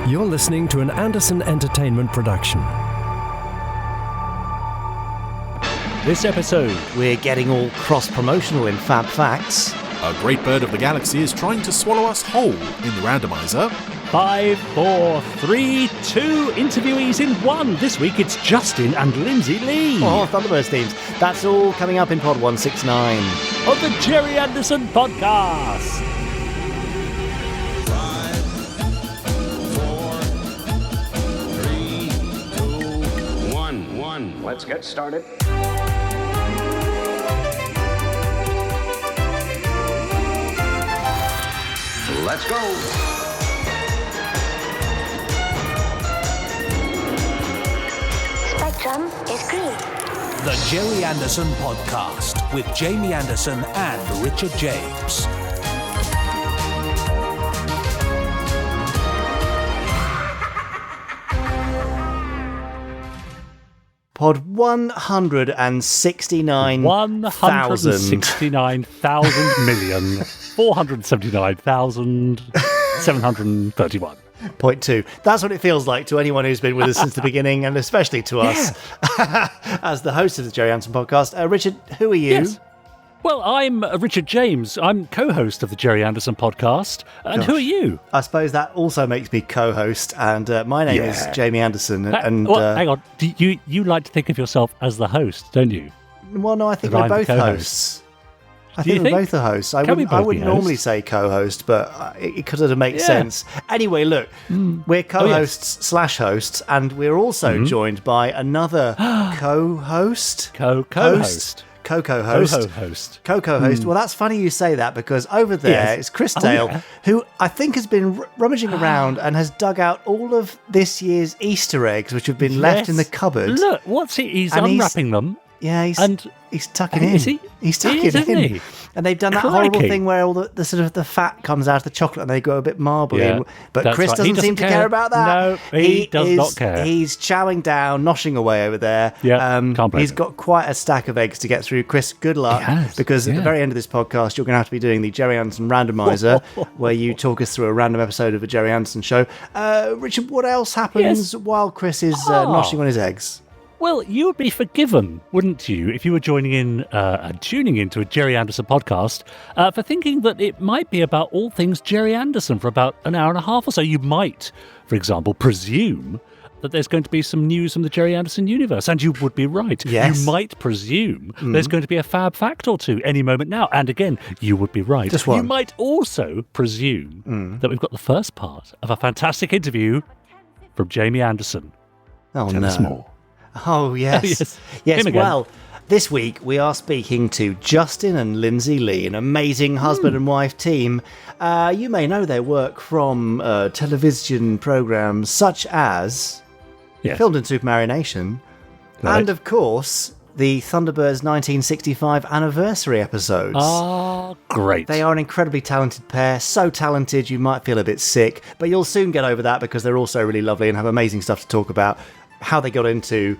You're listening to an Anderson Entertainment production. This episode, we're getting all cross-promotional in FAB Facts. A great bird of the galaxy is trying to swallow us whole in the Randomiser. 5, 4, 3, 2 interviewees in one. This week it's Justin and Lindsay Lee. Oh, Thunderbirds themes. That's all coming up in Pod 169. Of the Gerry Anderson podcast. 5, 4, 3, 2, 1. Let's get started. Let's go. Spectrum is green. The Gerry Anderson Podcast with Jamie Anderson and Richard James. Pod 169,000. 169,479,731. Point 2. That's what it feels like to anyone who's been with us since the beginning, and especially to us as the host of the Gerry Anderson podcast. Richard, who are you? Yes. Well, I'm Richard James. I'm co-host of the Gerry Anderson podcast. And who are you? I suppose that also makes me co-host, and my name is Jamie Anderson. And hang on. You like to think of yourself as the host, don't you? Well, no, I think we're both hosts. I think we're both the hosts. I wouldn't normally say co-host, but it could sort of make sense. Anyway, look, we're co-hosts / hosts, and we're also joined by another co-host. Co-host. Co-host. Well, that's funny you say that, because over there is Chris Dale, who I think has been rummaging around and has dug out all of this year's Easter eggs, which have been left in the cupboard. Look, what's he? He's unwrapping them. Yeah, he's tucking in. Is he? He's tucking in. And they've done that horrible thing where all the sort of the fat comes out of the chocolate and they go a bit marbly. Yeah, but Chris doesn't seem to care about that. No, he does not care. He's chowing down, noshing away over there. Yeah, can't blame he's him. got quite a stack of eggs to get through. Chris, good luck. Because at the very end of this podcast, you're going to have to be doing the Gerry Anderson Randomiser, where you talk us through a random episode of a Gerry Anderson show. Richard, what else happens while Chris is noshing on his eggs? Well, you would be forgiven, wouldn't you, if you were joining in and tuning into a Gerry Anderson podcast for thinking that it might be about all things Gerry Anderson for about an hour and a half or so. You might, for example, presume that there's going to be some news from the Gerry Anderson universe, and you would be right. Yes. You might presume there's going to be a fab fact or two any moment now, and again, you would be right. Just one. You might also presume that we've got the first part of a fantastic interview from Jamie Anderson. Oh, Tell us more. Oh, yes. Yes, well, this week we are speaking to Justin and Lindsay Lee, an amazing husband and wife team. You may know their work from television programmes such as Filmed in Supermarionation, and, of course, the Thunderbirds 1965 anniversary episodes. Ah, great. They are an incredibly talented pair, so talented you might feel a bit sick, but you'll soon get over that because they're also really lovely and have amazing stuff to talk about. How they got into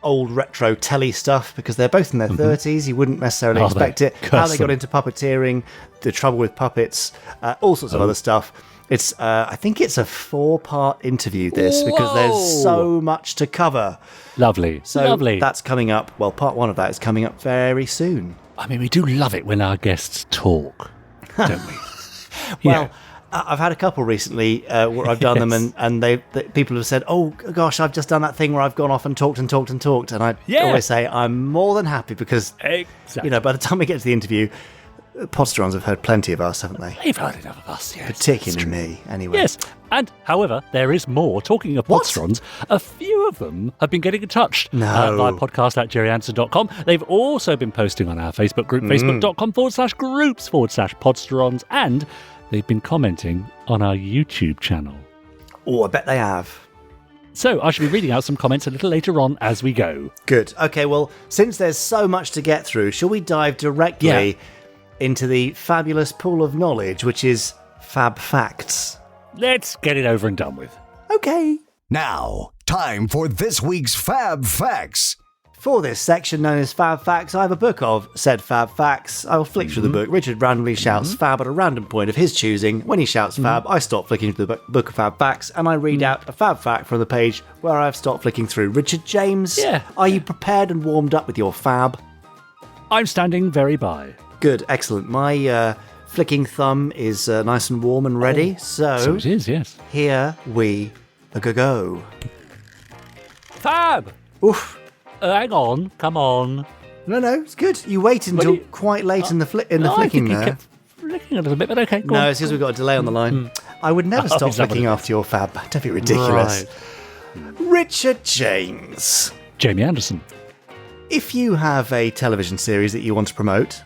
old retro telly stuff, because they're both in their 30s. You wouldn't necessarily expect it. How they got into puppeteering, the trouble with puppets, all sorts of other stuff. It's I think it's a 4-part interview, this, because there's so much to cover. Lovely. So that's coming up. Well, part 1 of that is coming up very soon. I mean, we do love it when our guests talk, don't we? Well, I've had a couple recently where I've done them, and people have said, "Oh gosh, I've just done that thing where I've gone off and talked, and I always say I'm more than happy, because by the time we get to the interview, Podsterons have heard plenty of us, haven't they? They've heard enough of us, yes. Particularly me, anyway. Yes, and however, there is more. Talking of Podsterons, a few of them have been getting in touch via podcast@gerryanderson.com. They've also been posting on our Facebook group, facebook.com/groups/Podsterons, and they've been commenting on our YouTube channel. Oh, I bet they have. So I shall be reading out some comments a little later on as we go. Good. Okay, well, since there's so much to get through, shall we dive directly into the fabulous pool of knowledge, which is Fab Facts? Let's get it over and done with. Okay. Now, time for this week's Fab Facts. For this section known as Fab Facts, I have a book of said Fab Facts. I will flick through the book. Richard randomly shouts Fab at a random point of his choosing. When he shouts Fab, I stop flicking through the book of Fab Facts and I read out a Fab Fact from the page where I've stopped flicking through. Richard James, are you prepared and warmed up with your Fab? I'm standing very by. Good, excellent. My flicking thumb is nice and warm and ready. So it is, yes. Here we go. Fab! Oof. Hang on, come on. No, it's good. You wait until quite late in the flicking I think there. you kept flicking a little bit, but okay, go on. No, it's because we've got a delay on the line. I would never stop is that what flicking it after your Fab. Don't be ridiculous. Right. Richard James. Jamie Anderson. If you have a television series that you want to promote,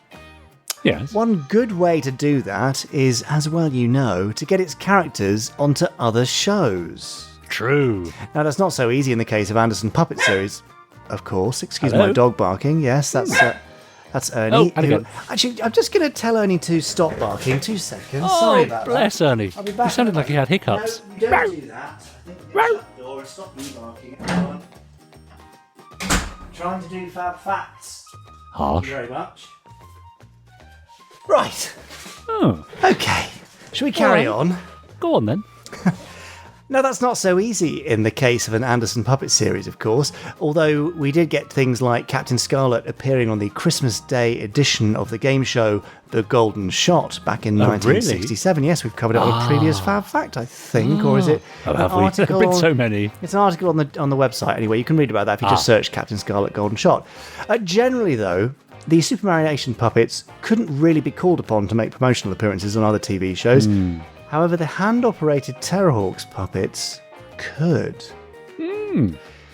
Yes. one good way to do that is, as well you know, to get its characters onto other shows. True. Now, that's not so easy in the case of Anderson Puppet Series, of course. Excuse Hello? my dog barking. Yes, that's Ernie. and again. Actually, I'm just going to tell Ernie to stop barking. 2 seconds. Oh, Sorry about bless Ernie. I'll be back. You sounded like he had hiccups. No, you don't do that. I think you shut the door and stop me barking. Everyone. I'm trying to do Fab Facts. Harsh. Thank you very much. Right. Oh, Okay. Shall we carry on? go on then. No, that's not so easy in the case of an Anderson Puppet series, of course, although we did get things like Captain Scarlet appearing on the Christmas Day edition of the game show The Golden Shot back in 1967. Yes, we've covered it on a previous Fab Fact, I think, or is it Oh, have we? There have been so many. It's an article on the website anyway. You can read about that if you just search Captain Scarlet Golden Shot. Generally, though, the Supermarionation puppets couldn't really be called upon to make promotional appearances on other TV shows. However, the hand-operated Terrorhawks puppets could.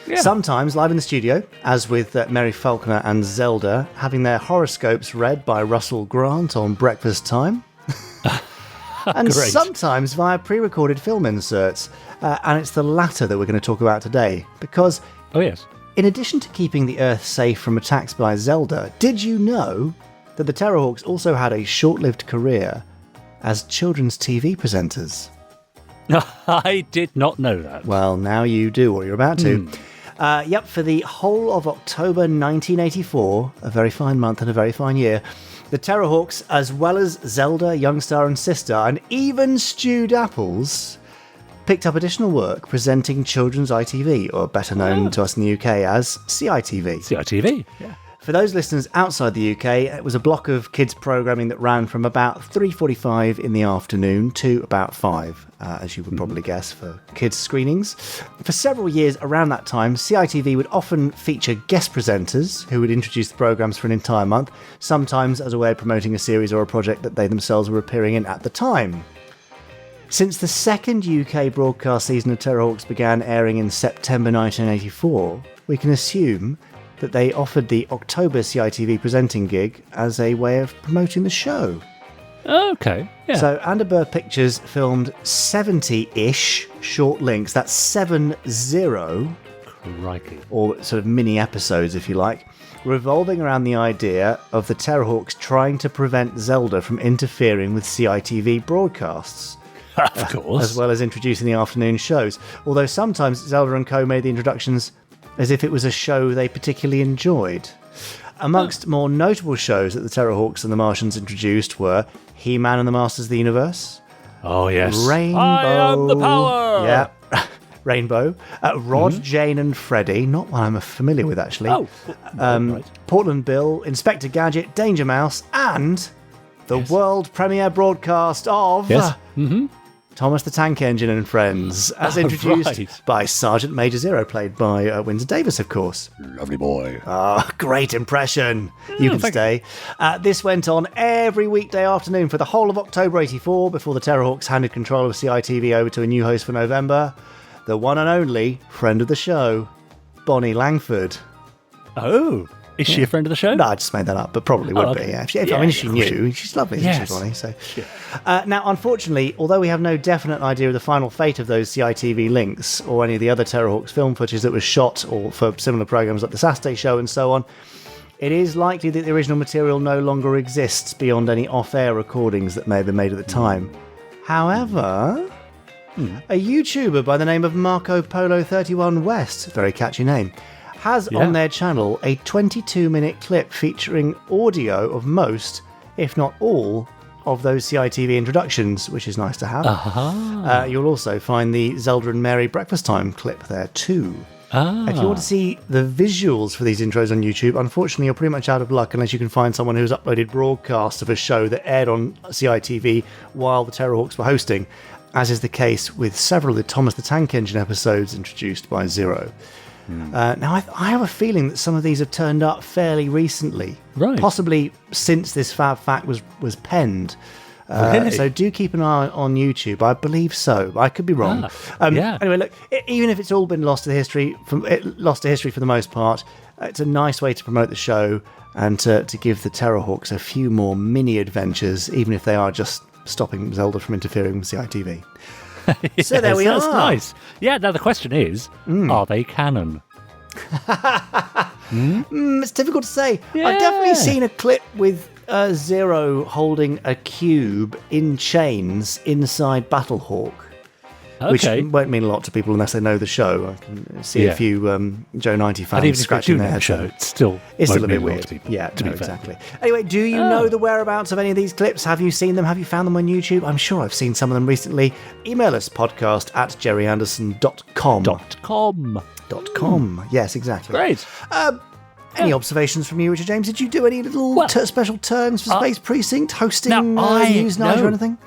Yeah. Sometimes live in the studio, as with Mary Faulkner and Zelda, having their horoscopes read by Russell Grant on breakfast time. And Great. sometimes via pre-recorded film inserts. And it's the latter that we're going to talk about today. Because Oh, yes. in addition to keeping the Earth safe from attacks by Zelda, did you know that the Terrorhawks also had a short-lived career as children's TV presenters? I did not know that. Well, now you do, or you're about to. Yep, for the whole of October 1984, a very fine month and a very fine year, the Terrorhawks, as well as Zelda, Youngstar and Sister, and even Stewed Apples, picked up additional work presenting children's ITV, or better known to us in the UK as CITV. CITV. Yeah. For those listeners outside the UK, it was a block of kids' programming that ran from about 3:45 in the afternoon to about 5, as you would probably guess, for kids' screenings. For several years around that time, CITV would often feature guest presenters who would introduce the programmes for an entire month, sometimes as a way of promoting a series or a project that they themselves were appearing in at the time. Since the second UK broadcast season of Terrorhawks began airing in September 1984, we can assume that they offered the October CITV presenting gig as a way of promoting the show. Okay. Yeah. So Anderverse Pictures filmed 70-ish short links, that's 70, Crikey. or sort of mini episodes if you like, revolving around the idea of the Terrorhawks trying to prevent Zelda from interfering with CITV broadcasts. Of course. As well as introducing the afternoon shows. Although sometimes Zelda and co made the introductions as if it was a show they particularly enjoyed. Amongst more notable shows that the Terrorhawks and the Martians introduced were He-Man and the Masters of the Universe, Oh, yes. Rainbow, I am the power! Yeah, Rainbow, Rod, Jane and Freddy, not one I'm familiar with actually, Oh, right. Portland Bill, Inspector Gadget, Danger Mouse, and the world premiere broadcast of Yes. Thomas the Tank Engine and Friends, as introduced right. by Sergeant Major Zero, played by Windsor Davis, of course. Lovely boy. Ah, great impression. You can thank stay. This went on every weekday afternoon for the whole of October 84 before the Terrorhawks handed control of CITV over to a new host for November, the one and only friend of the show, Bonnie Langford. Oh, is she a friend of the show? No, I just made that up, but probably would okay. be. Yeah. Yeah, I mean, if she of course knew. She's lovely, isn't Yes. she, Bonnie? So, now, unfortunately, although we have no definite idea of the final fate of those CITV links or any of the other Terrorhawks film footage that was shot or for similar programmes like the Saturday Show and so on, it is likely that the original material no longer exists beyond any off-air recordings that may have been made at the time. However, a YouTuber by the name of Marco Polo 31 West, very catchy name, has on their channel a 22-minute clip featuring audio of most, if not all, of those CITV introductions, which is nice to have. You'll also find the Zelda and Mary breakfast time clip there too. If you want to see the visuals for these intros on YouTube, unfortunately you're pretty much out of luck unless you can find someone who's uploaded broadcasts of a show that aired on CITV while the Terrorhawks were hosting, as is the case with several of the Thomas the Tank Engine episodes introduced by Zero. Now, I have a feeling that some of these have turned up fairly recently, possibly since this Fab Fact was penned. Really? So do keep an eye on YouTube. I believe so. I could be wrong. Anyway, look, even if it's all been lost to history for the most part, it's a nice way to promote the show and to give the Terrorhawks a few more mini adventures, even if they are just stopping Zelda from interfering with CITV. So there we are. That's nice. Yeah, now the question is, are they canon? It's difficult to say. I've definitely seen a clip with Zero holding a cube in chains inside Battlehawk, which won't mean a lot to people unless they know the show. I can see a few Joe 90 fans scratching their heads. It's still a bit weird. Exactly. Anyway, do you know the whereabouts of any of these clips? Have you seen them? Have you found them on YouTube? I'm sure I've seen some of them recently. Email us, podcast@gerryanderson.com. Yes, exactly. Great. Any observations from you, Richard James? Did you do any little special turns for Space Precinct, hosting news night or anything?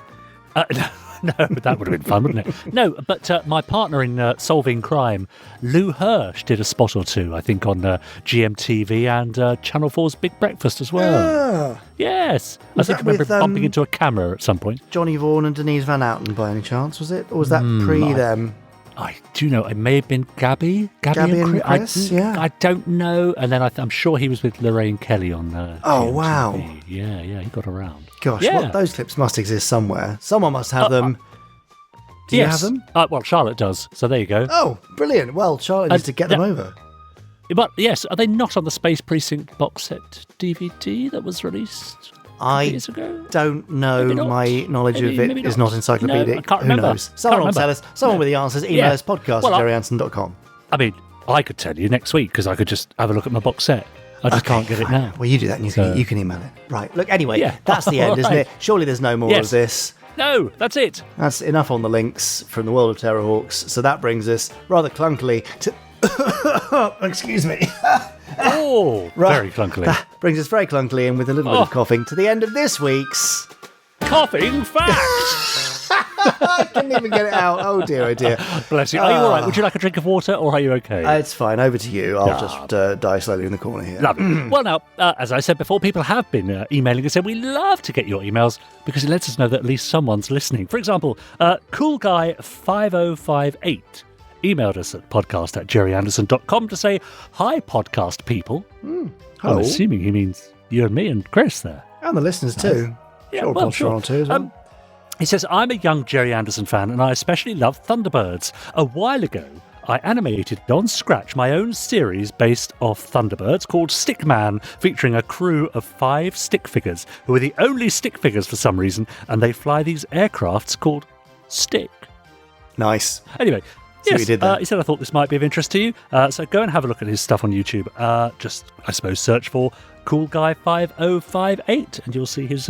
No, but that would have been fun, wouldn't it? No, but my partner in Solving Crime, Lou Hirsch, did a spot or two, I think, on GMTV and Channel 4's Big Breakfast as well. Yes. I think I remember bumping into a camera at some point. Johnny Vaughan and Denise Van Outen, by any chance, was it? Or was that pre them? I do know. It may have been Gabby and Chris. I don't know. And then I'm sure he was with Lorraine Kelly on. Oh wow! Yeah, he got around. Gosh, well, those clips must exist somewhere. Someone must have them. Do you have them? Well, Charlotte does. So there you go. Oh, brilliant! Well, Charlotte needs to get them over. But yes, are they not on the Space Precinct box set DVD that was released? I don't know. My knowledge of it is not encyclopedic. No, I can't remember. Who knows? Someone will tell us. Someone with the answers. Email us podcast@gerryanderson.com. I mean, I could tell you next week because I could just have a look at my box set. I just can't get it now. Well, you do that and you can email it. Right. Look, anyway, that's the end, isn't it? Surely there's no more of this. No, that's it. That's enough on the links from the world of Terrorhawks. So that brings us rather clunkily to... Excuse me. Very clunkily. That brings us very clunkily and with a little bit of coughing to the end of this week's... Coughing Fact! I couldn't even get it out. Oh dear. Bless you. Are you all right? Would you like a drink of water or are you okay? It's fine. Over to you. I'll just die slowly in the corner here. Lovely. Well, now, as I said before, people have been emailing and said we love to get your emails because it lets us know that at least someone's listening. For example, Cool Guy 5058 emailed us at podcast@gerryanderson.com to say, hi, podcast people. Hello. I'm assuming he means you and me and Chris there. And the listeners too. Sure. Podsteron too as well. He says, I'm a young Gerry Anderson fan and I especially love Thunderbirds. A while ago, I animated on Scratch my own series based off Thunderbirds called Stickman, featuring a crew of 5 stick figures who are the only stick figures for some reason, and they fly these aircrafts called Stick. Nice. Anyway, yes, he did there. He said, I thought this might be of interest to you. So go and have a look at his stuff on YouTube. Just, I suppose, search for Cool Guy 5058 and you'll see his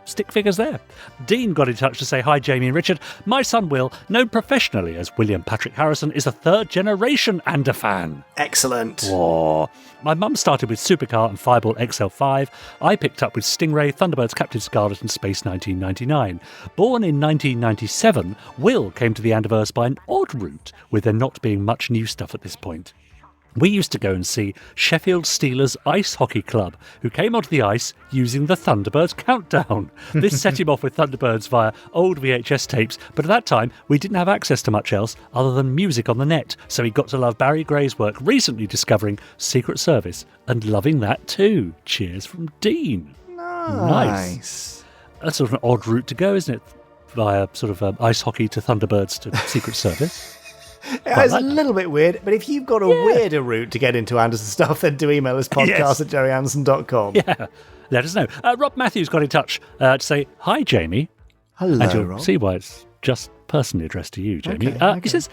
stick figures there. Dean got in touch to say, hi, Jamie and Richard. My son Will, known professionally as William Patrick Harrison, is a 3rd-generation Ander fan. Excellent. Whoa. My mum started with Supercar and Fireball XL5. I picked up with Stingray, Thunderbirds, Captain Scarlet and Space 1999. Born in 1997, Will came to the Anderverse by an odd route, with there not being much new stuff at this point. We used to go and see Sheffield Steelers Ice Hockey Club, who came onto the ice using the Thunderbirds countdown. This set him off with Thunderbirds via old VHS tapes, but at that time we didn't have access to much else other than music on the net, so he got to love Barry Gray's work, recently discovering Secret Service and loving that too. Cheers from Dean. Nice. That's sort of an odd route to go, isn't it? Via sort of ice hockey to Thunderbirds to Secret Service. It's a little bit weird, but if you've got a weirder route to get into Anderson stuff, then do email us podcast@gerryanderson.com. Yeah, let us know. Rob Matthews got in touch to say, hi, Jamie. Hello, and you'll Rob. see why it's just personally addressed to you, Jamie. Okay. He says,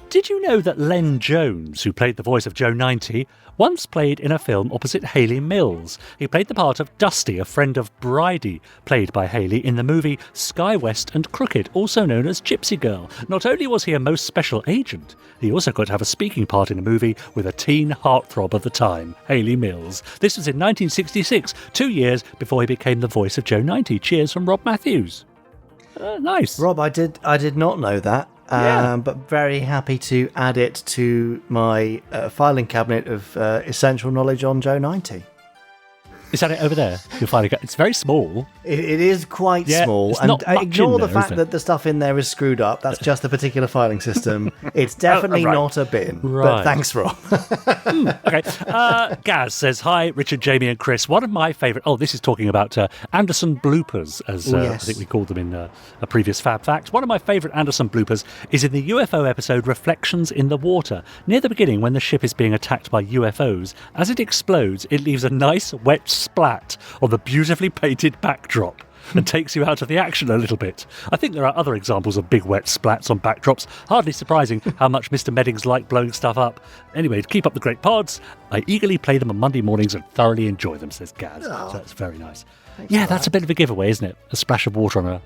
Did you know that Len Jones, who played the voice of Joe 90, once played in a film opposite Hayley Mills? He played the part of Dusty, a friend of Bridie, played by Hayley in the movie Sky West and Crooked, also known as Gypsy Girl. Not only was he a most special agent, he also got to have a speaking part in a movie with a teen heartthrob of the time, Hayley Mills. This was in 1966, 2 years before he became the voice of Joe 90. Cheers from Rob Matthews. Nice. Rob, I did not know that. But very happy to add it to my filing cabinet of essential knowledge on Joe 90. Is that it over there? You'll find it. It's very small. It is quite small. It's And not much ignore in the there, fact is it? that the stuff in there is screwed up. That's just the particular filing system. It's definitely right. not a bin. Right. But thanks, Rob. Okay. Gaz says, hi, Richard, Jamie and Chris. One of my favourite... Oh, this is talking about Anderson bloopers, as yes. I think we called them in a previous Fab Facts. One of my favourite Anderson bloopers is in the UFO episode Reflections in the Water. Near the beginning, when the ship is being attacked by UFOs, as it explodes, it leaves a nice wet splat on the beautifully painted backdrop and takes you out of the action a little bit. I think there are other examples of big wet splats on backdrops. Hardly surprising how much Mr. Meddings liked blowing stuff up. Anyway, keep up the great pods. I eagerly play them on Monday mornings and thoroughly enjoy them, says Gaz. So that's very nice. That's a bit of a giveaway, isn't it? A splash of water on a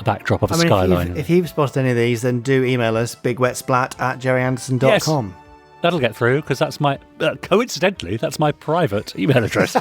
backdrop of a skyline. If you've spotted any of these, then do email us, bigwetsplat@gerryanderson.com. That'll get through, because that's my, coincidentally, that's my private email address.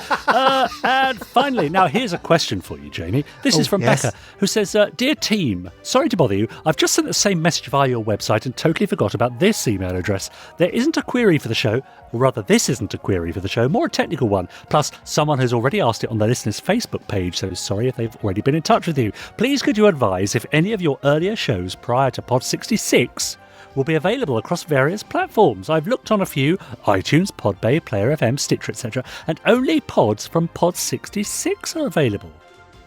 And finally, now here's a question for you, Jamie. This is from Becca, who says, Dear team, sorry to bother you. I've just sent the same message via your website and totally forgot about this email address. There isn't a query for the show, or rather, this isn't a query for the show, more a technical one. Plus, someone has already asked it on the listeners' Facebook page, so sorry if they've already been in touch with you. Please could you advise if any of your earlier shows prior to Pod 66 will be available across various platforms? I've looked on a few, iTunes, Podbay, Player FM, Stitcher, etc., and only pods from Pod 66 are available.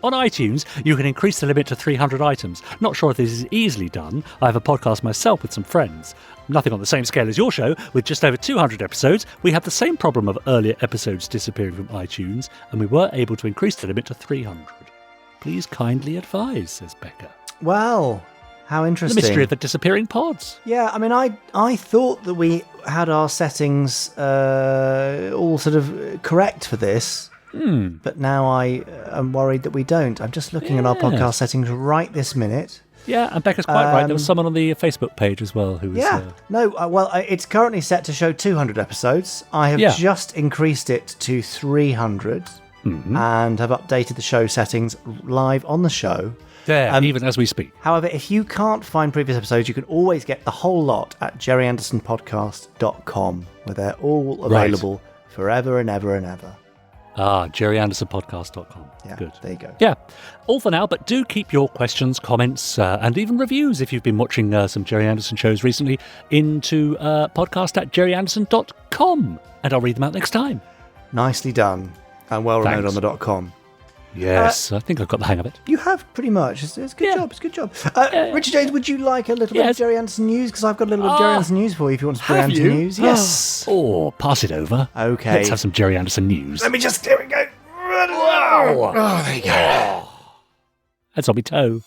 On iTunes, you can increase the limit to 300 items. Not sure if this is easily done. I have a podcast myself with some friends. Nothing on the same scale as your show, with just over 200 episodes. We have the same problem of earlier episodes disappearing from iTunes, and we were able to increase the limit to 300. Please kindly advise, says Becca. Well, how interesting. The mystery of the disappearing pods. Yeah, I mean, I thought that we had our settings all sort of correct for this, but now I am worried that we don't. I'm just looking at our podcast settings right this minute. Yeah, and Becca's quite right. There was someone on the Facebook page as well who was... It's currently set to show 200 episodes. I have just increased it to 300 and have updated the show settings live on the show. Even as we speak. However, if you can't find previous episodes, you can always get the whole lot at gerryandersonpodcast.com, where they're all available forever and ever and ever. gerryandersonpodcast.com. Yeah, good. There you go. Yeah, all for now, but do keep your questions, comments, and even reviews if you've been watching some Gerry Anderson shows recently into podcast@gerryanderson.com, and I'll read them out next time. Nicely done, and well remembered on the .com. Yes, I think I've got the hang of it. You have pretty much. It's a good job. It's a good job. Richard James, would you like a little bit of Gerry Anderson news? Because I've got a little bit of Gerry Anderson news for you if you want some Gerry Anderson news. Yes. Pass it over. Okay. Let's have some Gerry Anderson news. Let me just... Here we go. Oh, there you go. That's on my toe.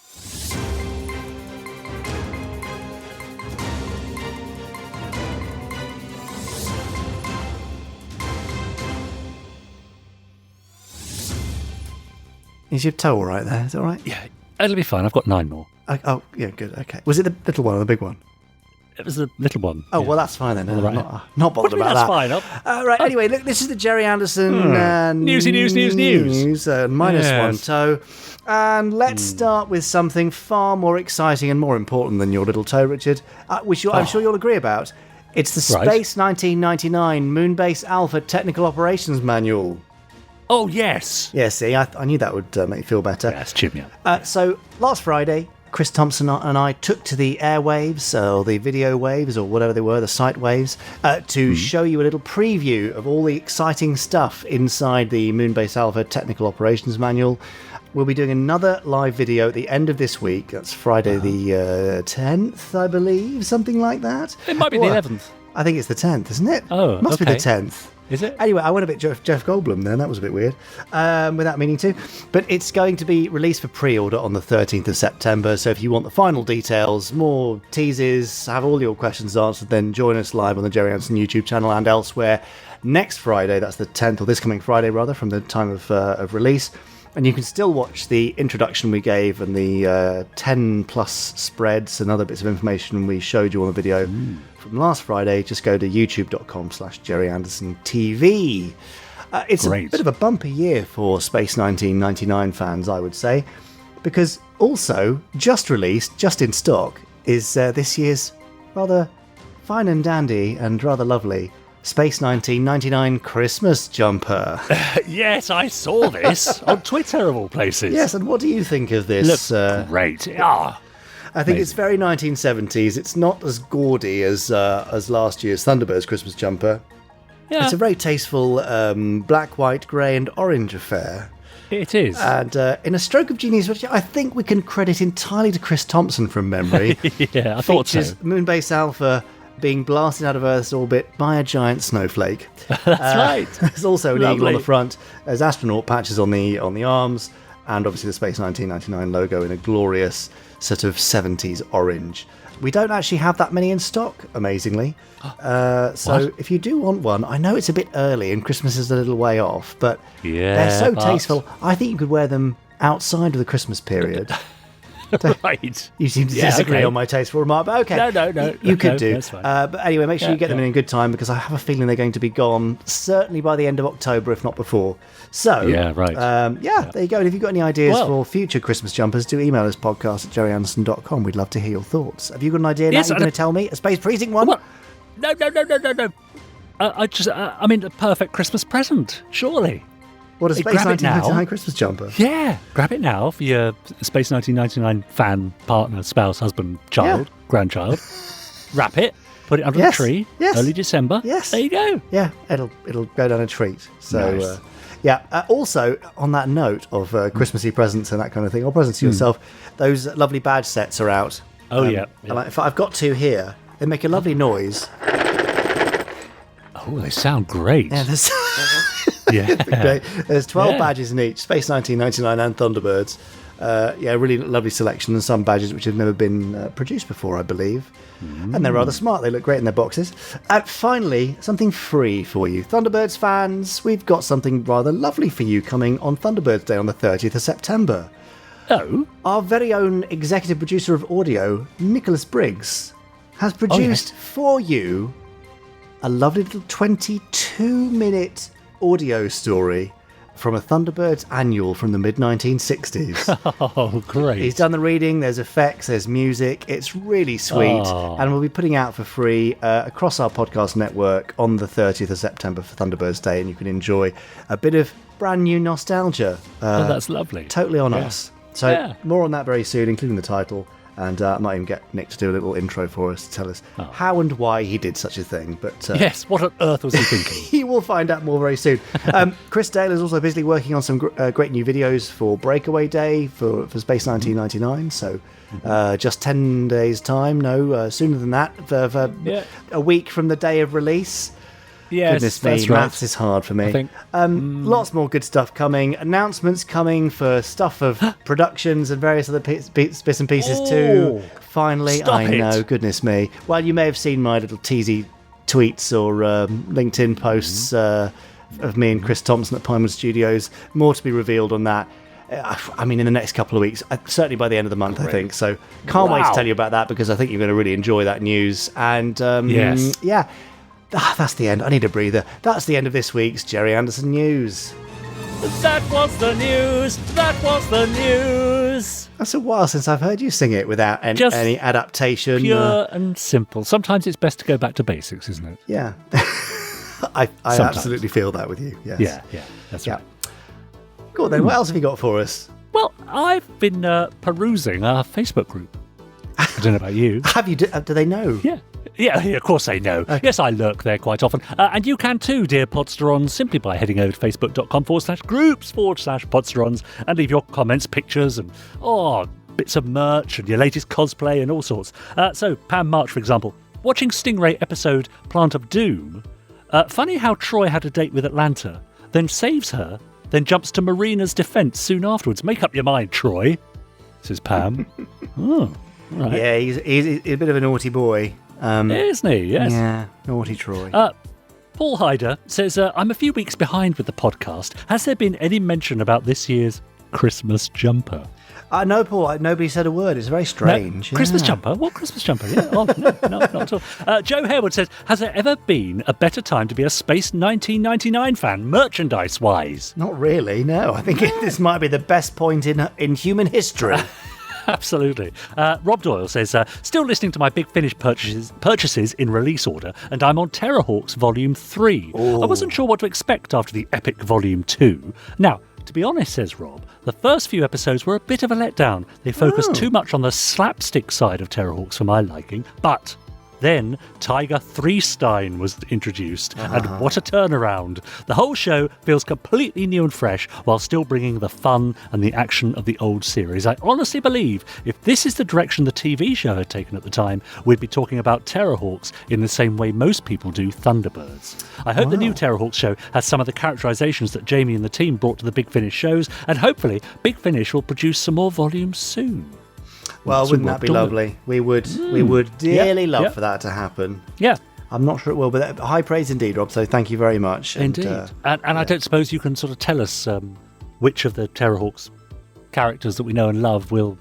Is your toe all right there? Is it all right? Yeah, it'll be fine. I've got 9 more. Oh, yeah, good. Okay. Was it the little one or the big one? It was the little one. Oh, well, that's fine then. Right. Not bothered about that. That's fine. Right, anyway, look, this is the Gerry Anderson Newsy news. Minus one toe. And let's start with something far more exciting and more important than your little toe, Richard, which I'm sure you'll agree about. It's the Space 1999 Moonbase Alpha Technical Operations Manual. Oh, yes. Yeah, see, I knew that would make you feel better. Yes, cheer me up. So, last Friday, Chris Thompson and I took to the airwaves, or the video waves, or whatever they were, the sight waves, to show you a little preview of all the exciting stuff inside the Moonbase Alpha Technical Operations Manual. We'll be doing another live video at the end of this week. That's Friday the 10th, I believe, something like that. It might be the 11th. I think it's the 10th, isn't it? Oh, Must be the 10th. Is it? Anyway, I went a bit Jeff Goldblum then. That was a bit weird, without meaning to. But it's going to be released for pre-order on the 13th of September. So if you want the final details, more teases, have all your questions answered, then join us live on the Gerry Anderson YouTube channel and elsewhere next Friday. That's the 10th, or this coming Friday rather, from the time of release. And you can still watch the introduction we gave and the 10 plus spreads and other bits of information we showed you on the video from last Friday. Just go to youtube.com/Gerry Anderson TV. It's Great. a bit of a bumper year for Space 1999 fans, I would say, because also just released, just in stock, is this year's rather fine and dandy and rather lovely Space 1999 Christmas jumper. Yes, I saw this on Twitter of all places. Yes, and what do you think of this? Looks great. Ah, I think it's very 1970s. It's not as gaudy as last year's Thunderbirds Christmas jumper. yeah, It's a very tasteful black, white, grey and orange affair. it is. And in a stroke of genius, which I think we can credit entirely to Chris Thompson from memory, Yeah, I thought so. features Moonbase Alpha being blasted out of Earth's orbit by a giant snowflake. That's right. There's also an eagle on Lovely. the front. There's astronaut patches on the arms, and obviously the Space 1999 logo in a glorious sort of 70s orange. We don't actually have that many in stock, amazingly. So if you do want one, I know it's a bit early and Christmas is a little way off, but they're so but- tasteful. I think you could wear them outside of the Christmas period. Right. You seem to Yeah, disagree okay. on my tasteful remark, but okay. No. You could No, do. that's fine. But anyway, make sure you get them in good time, because I have a feeling they're going to be gone certainly by the end of October, if not before. So, Yeah, right. there you go. And if you've got any ideas Well- for future Christmas jumpers, do email us podcast@gerryanderson.com. We'd love to hear your thoughts. Have you got an idea now Yes, you're and going to tell me? A Space Precinct one? What? No. I mean, a perfect Christmas present, surely. What, a Space grab it now. 1999 Christmas jumper? Yeah, grab it now for your Space 1999 fan, partner, spouse, husband, child, grandchild. Wrap it, put it under Yes, the tree. yes, Early December. yes. There you go. Yeah, it'll go down a treat. So, Nice. also, on that note of Christmassy presents and that kind of thing, or presents to yourself, those lovely badge sets are out. Oh, yeah. And I've got two here. They make a lovely noise. Oh, they sound great. Yeah, there's, Yeah. great. There's 12 Yeah. badges in each, Space 1999 and Thunderbirds. Really lovely selection, and some badges which have never been produced before, I believe. And they're rather smart. They look great in their boxes. And finally, something free for you. Thunderbirds fans, we've got something rather lovely for you coming on Thunderbirds Day on the 30th of September. Oh, Our very own executive producer of audio, Nicholas Briggs, has produced for you a lovely little 22-minute audio story from a Thunderbirds annual from the mid-1960s. oh, great. He's done the reading, there's effects, there's music. It's really sweet. Oh. And we'll be putting out for free across our podcast network on the 30th of September for Thunderbirds Day, and you can enjoy a bit of brand new nostalgia. Oh, that's lovely. Totally on Yeah. us. So Yeah. more on that very soon, including the title. And I might even get Nick to do a little intro for us to tell us how and why he did such a thing. But Yes, what on earth was he thinking? he will find out more very soon. Chris Dale is also busily working on some great new videos for Breakaway Day for Space 1999. So just 10 days' time, sooner than that, for Yeah. a week from the day of release. Yes, Goodness me, that's right. maths is hard for me. I think- Lots more good stuff coming. Announcements coming for stuff of productions and various other bits and pieces too. Oh, Finally, stop I it. know, goodness me. Well, you may have seen my little teasy tweets or LinkedIn posts of me and Chris Thompson at Pinewood Studios. More to be revealed on that. I mean, in the next couple of weeks, certainly by the end of the month, I think. So can't wait to Wow. tell you about that, because I think you're going to really enjoy that news. And Yes. yeah. That's the end. I need a breather. That's the end of this week's Gerry Anderson News. That was the news. That was the news. That's a while since I've heard you sing it without Just any adaptation. Pure and simple. Sometimes it's best to go back to basics, isn't it? Yeah. I Sometimes. absolutely feel that with you. Yes. Yeah, that's Yeah. right. Cool, then. What else have you got for us? Well, I've been perusing our Facebook group. I don't know about you. Have you? Do they know? Yeah, of course they know. Yes, I lurk there quite often. And you can too, dear Podsterons, simply by heading over to facebook.com/groups/Podsterons and leave your comments, pictures, and bits of merch and your latest cosplay and all sorts. So, Pam March, for example, watching Stingray episode Plant of Doom, Funny how Troy had a date with Atlanta, then saves her, then jumps to Marina's defence soon afterwards. Make up your mind, Troy, says Pam. Oh, right. Yeah, he's a bit of a naughty boy. Isn't he? Yes. Yeah, naughty Troy. Paul Hyder says, I'm a few weeks behind with the podcast. Has there been any mention about this year's Christmas jumper? No, Paul, nobody said a word. It's very strange. No. Christmas jumper? What Christmas jumper? Yeah. Oh, no, not at all. Joe Harewood says, has there ever been a better time to be a Space 1999 fan, merchandise-wise? Not really, no. I think this might be the best point in human history. Absolutely. Rob Doyle says, still listening to my Big Finish purchases in release order, and I'm on Terrorhawks Volume 3. Ooh. I wasn't sure what to expect after the epic Volume 2. Now, to be honest, says Rob, the first few episodes were a bit of a letdown. They focused too much on the slapstick side of Terrorhawks for my liking, but then Tiger Threestein was introduced, and what a turnaround. The whole show feels completely new and fresh while still bringing the fun and the action of the old series. I honestly believe if this is the direction the TV show had taken at the time, we'd be talking about Terrorhawks in the same way most people do Thunderbirds. I hope the new Terrorhawks show has some of the characterizations that Jamie and the team brought to the Big Finish shows, and hopefully Big Finish will produce some more volumes soon. Well, wouldn't that be lovely? We would dearly love for that to happen. Yeah. I'm not sure it will, but high praise indeed, Rob, so thank you very much. Indeed. And I don't suppose you can sort of tell us which of the Terrorhawks characters that we know and love will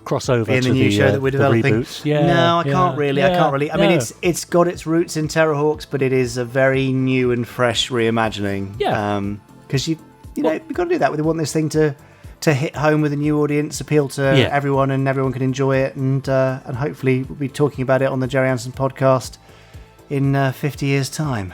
cross over in to the new show that we're developing. Yeah, no, I can't really. I mean, it's got its roots in Terrorhawks, but it is a very new and fresh reimagining. Yeah. Because you've got to do that. We want this thing to hit home with a new audience, appeal to everyone, and everyone can enjoy it, and hopefully we'll be talking about it on the Gerry Anderson podcast in 50 years' time.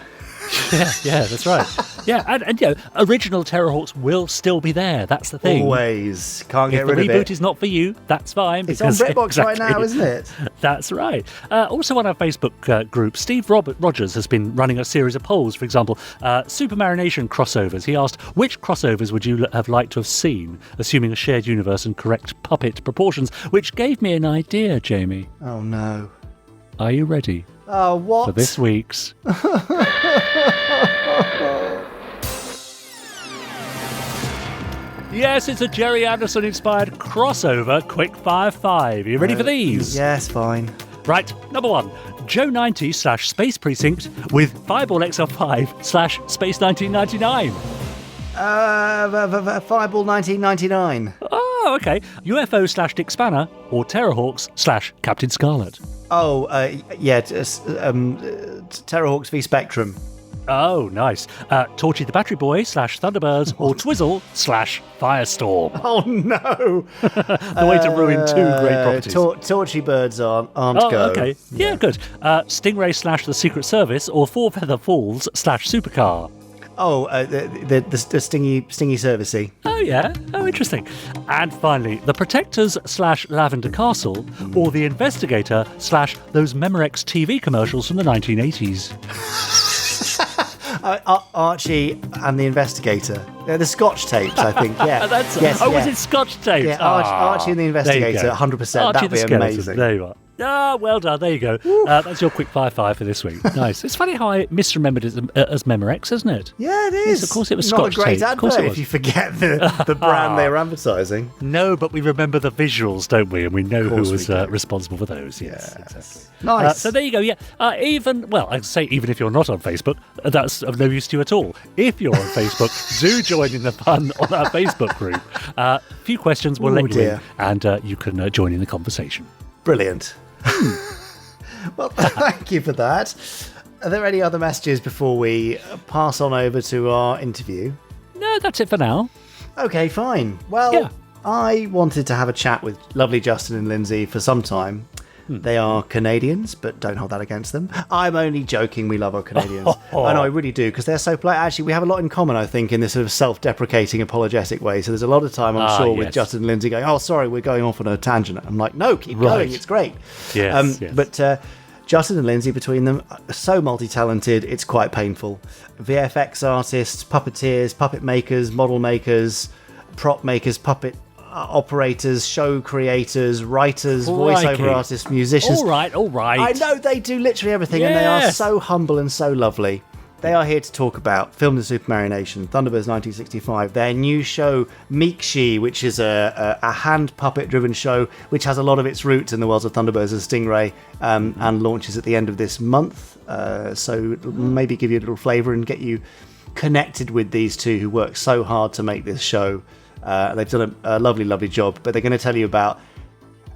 Yeah, that's right. Yeah, and original Terrorhawks will still be there. That's the thing. Always. Can't get rid of it. If the reboot is not for you, that's fine. It's on BritBox right now, isn't it? That's right. Also on our Facebook group, Steve Rogers has been running a series of polls. For example, Supermarionation crossovers. He asked, which crossovers would you have liked to have seen, assuming a shared universe and correct puppet proportions, which gave me an idea, Jamie. Oh, no. Are you ready? Oh, what? For this week's... Yes, it's a Gerry Anderson-inspired crossover Quickfire 5. Are you ready for these? Yes, fine. Right, number 1. Joe 90 / Space Precinct with Fireball XL5 / Space 1999. Fireball 1999. Oh, okay. UFO / Dick Spanner or Terrorhawks / Captain Scarlet. Oh, Terrorhawks v Spectrum. Oh, nice. Torchy the Battery Boy / Thunderbirds or Twizzle / Firestorm. Oh, no. The way to ruin two great properties. Torchy birds aren't go. Okay. Yeah, good. Stingray / The Secret Service or Four Feather Falls / Supercar. Oh, the stingy servicey. Oh, yeah. Oh, interesting. And finally, The Protectors / Lavender Castle or The Investigator / those Memorex TV commercials from the 1980s. Archie and the Investigator. The Scotch tapes, I think. Yeah. Was it Scotch tapes? Yeah, Archie and the Investigator, 100%. That'd be amazing. There you are. Ah, well done. There you go. That's your quick 5 for this week. Nice. It's funny how I misremembered it as Memorex, isn't it? Yeah, it is. Yes, of course it was Scotch Not a great tape. advert if you forget the brand they were advertising. No, but we remember the visuals, don't we? And we know who was responsible for those. Yes, exactly. Nice. So there you go. Yeah. Even if you're not on Facebook, that's of no use to you at all. If you're on Facebook, do join in the fun on our Facebook group. A few questions will let you in, and you can join in the conversation. Brilliant. Well, thank you for that. Are there any other messages before we pass on over to our interview? No, that's it for now. Okay, fine. Well, I wanted to have a chat with lovely Justin and Lindsay for some time. They are Canadians, but don't hold that against them. I'm only joking. We love our Canadians. I know, I really do, because they're so polite. Actually, we have a lot in common, I think, in this sort of self-deprecating, apologetic way. So there's a lot of time, I'm sure, with Justin and Lindsay going, oh, sorry, we're going off on a tangent. I'm like, no, keep going. It's great. Yes. But Justin and Lindsay, between them, are so multi-talented, it's quite painful. VFX artists, puppeteers, puppet makers, model makers, prop makers, puppet operators, show creators, writers, voiceover artists, musicians. All right. I know they do literally everything, and they are so humble and so lovely. They are here to talk about Filmed in Supermarionation, Thunderbirds 1965, their new show Miikshi, which is a hand puppet driven show which has a lot of its roots in the worlds of Thunderbirds and Stingray, and launches at the end of this month. So maybe give you a little flavour and get you connected with these two who work so hard to make this show. They've done a lovely, lovely job, but they're going to tell you about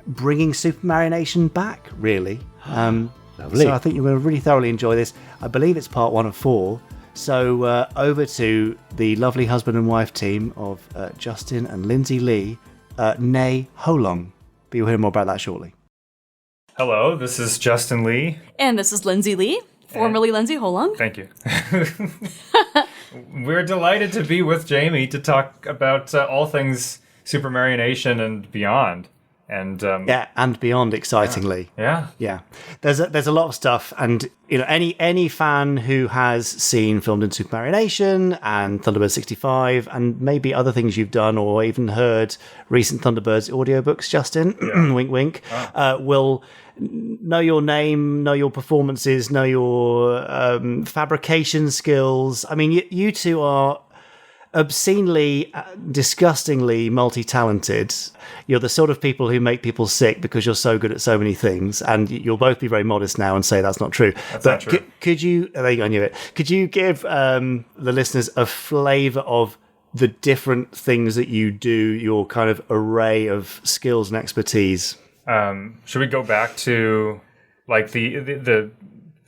bringing Supermarionation back, really. Lovely. So I think you're going to really thoroughly enjoy this. I believe it's part 1 of 4. So over to the lovely husband and wife team of Justin and Lindsay Lee, nay Holong. But you'll hear more about that shortly. Hello, this is Justin Lee. And this is Lindsay Lee, formerly Lindsay Holong. Thank you. We're delighted to be with Jamie to talk about all things Supermarionation and beyond. And and beyond, excitingly. Yeah. There's a lot of stuff, and any fan who has seen Filmed in Supermarionation and Thunderbirds 65, and maybe other things you've done, or even heard recent Thunderbirds audiobooks, Justin, wink wink, will know your name, know your performances, know your fabrication skills. I mean, you two are obscenely, disgustingly multi-talented. You're the sort of people who make people sick because you're so good at so many things, and you'll both be very modest now and say that's not true. That's not true. Could you, there you go, I knew it. Could you give the listeners a flavour of the different things that you do, your kind of array of skills and expertise? Should we go back to like the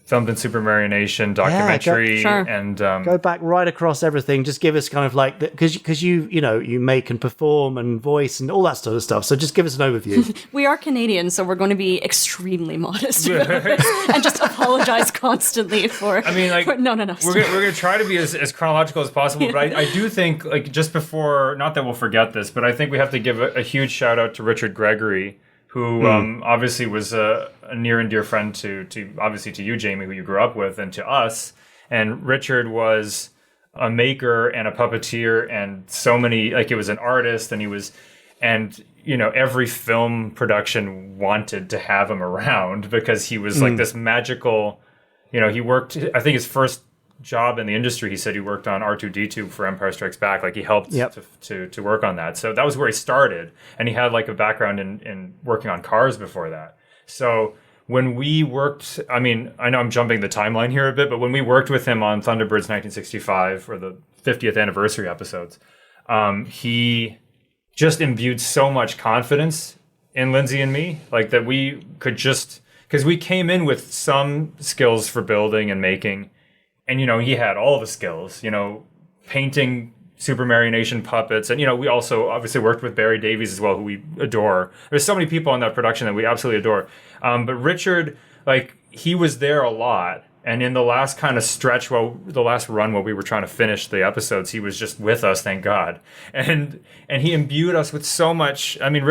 Filmed in Supermarionation documentary? Sure. And go back right across everything. Just give us kind of like, because you make and perform and voice and all that sort of stuff. So just give us an overview. We are Canadian, so we're going to be extremely modest about this and just apologize constantly for. I mean, like, no. We're gonna try to be as chronological as possible, but I do think, like, just before, not that we'll forget this, but I think we have to give a huge shout out to Richard Gregory, who obviously was a near and dear friend to you, Jamie, who you grew up with, and to us. And Richard was a maker and a puppeteer, and so many, like, he was an artist, and every film production wanted to have him around because he was like this magical, he worked, I think his first job in the industry, he said he worked on R2-D2 for Empire Strikes Back. Like, he helped to work on that. So that was where he started. And he had like a background in working on cars before that. So when we worked, I mean, I know I'm jumping the timeline here a bit, but when we worked with him on Thunderbirds 1965 for the 50th anniversary episodes, he just imbued so much confidence in Lindsay and me, like, that we could just, because we came in with some skills for building and making. And, he had all the skills, painting Supermarionation puppets. And, we also obviously worked with Barry Davies as well, who we adore. There's so many people on that production that we absolutely adore. But Richard, like, he was there a lot. And in the last kind of stretch, the last run while we were trying to finish the episodes, he was just with us, thank God. And he imbued us with so much. I mean,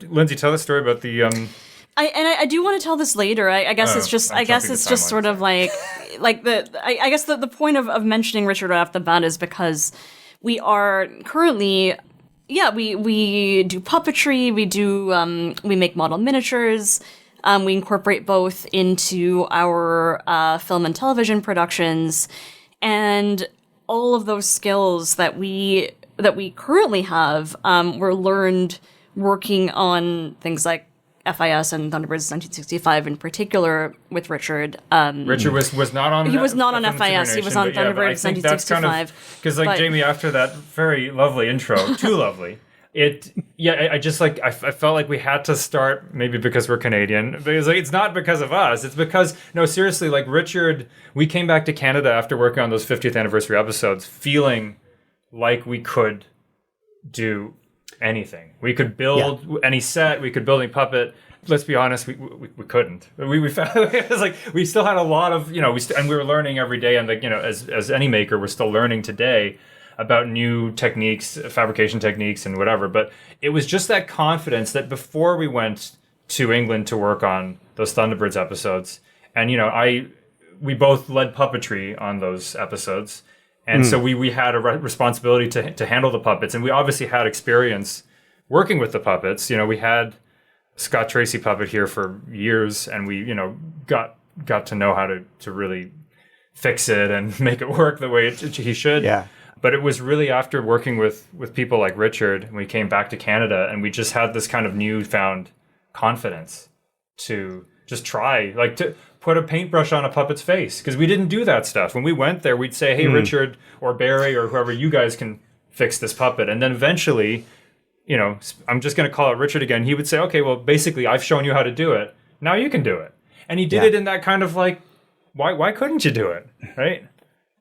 Lindsay, tell the story about the... I do want to tell this later. I guess it's just sort of like I guess the point of mentioning Richard right off the bat is because we are currently, we do puppetry, we make model miniatures, we incorporate both into our film and television productions, and all of those skills that we currently have were learned working on things like FIS and Thunderbirds 1965 in particular with Richard. Richard was not on. He was not on FIS. He was on Thunderbirds 1965. Because Jamie, after that very lovely intro, too lovely. I felt like we had to start, maybe because we're Canadian, because it's not because of us. It's because, no, seriously, like, Richard, we came back to Canada after working on those 50th anniversary episodes, feeling like we could do anything. We could build any set, we could build any puppet. Let's be honest, we couldn't. We found it was like we still had a lot of, and we were learning every day, and, like, as any maker, we're still learning today about new techniques, fabrication techniques and whatever. But it was just that confidence that before we went to England to work on those Thunderbirds episodes, and we both led puppetry on those episodes. And so we had a responsibility to handle the puppets. And we obviously had experience working with the puppets. We had Scott Tracy puppet here for years, and we, got to know how to really fix it and make it work the way he should. Yeah. But it was really after working with people like Richard, and we came back to Canada, and we just had this kind of newfound confidence to just try, like to put a paintbrush on a puppet's face, because we didn't do that stuff. When we went there, we'd say, hey, Richard or Barry or whoever, you guys can fix this puppet. And then eventually, I'm just going to call it Richard again. He would say, okay, well, basically, I've shown you how to do it. Now you can do it. And he did it in that kind of like, why couldn't you do it, right?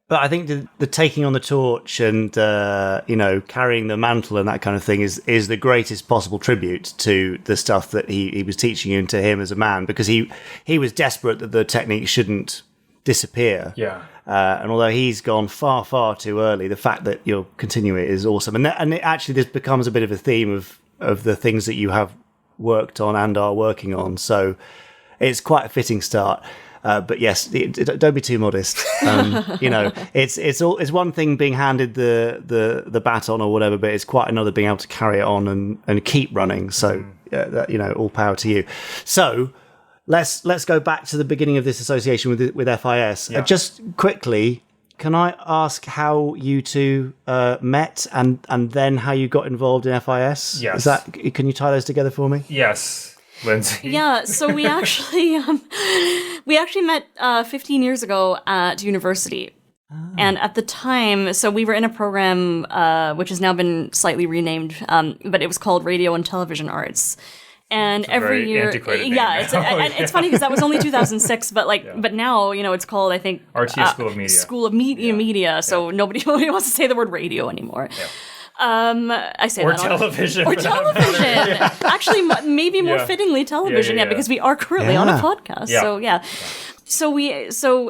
But I think the taking on the torch and carrying the mantle and that kind of thing is the greatest possible tribute to the stuff that he was teaching you and to him as a man, because he was desperate that the technique shouldn't disappear. Yeah. And although he's gone far, far too early, the fact that you're continuing it is awesome. And actually this becomes a bit of a theme of the things that you have worked on and are working on. So it's quite a fitting start. But yes, don't be too modest. It's one thing being handed the baton or whatever, but it's quite another being able to carry it on and keep running. So all power to you. So let's go back to the beginning of this association with FIS. Yeah. Just quickly, can I ask how you two met and then how you got involved in FIS? Yes. Can you tie those together for me? Yes. Lindsay. Yeah, so we actually met 15 years ago at university. And at the time, so we were in a program which has now been slightly renamed, but it was called Radio and Television Arts. And it's every year, it's funny because that was only 2006, but now it's called, I think, RT's School of Media. School of Media. So nobody wants to say the word radio anymore. Yeah. I say or that television. Or television. Actually, maybe more fittingly television. Yeah, because we are currently on a podcast. Yeah. So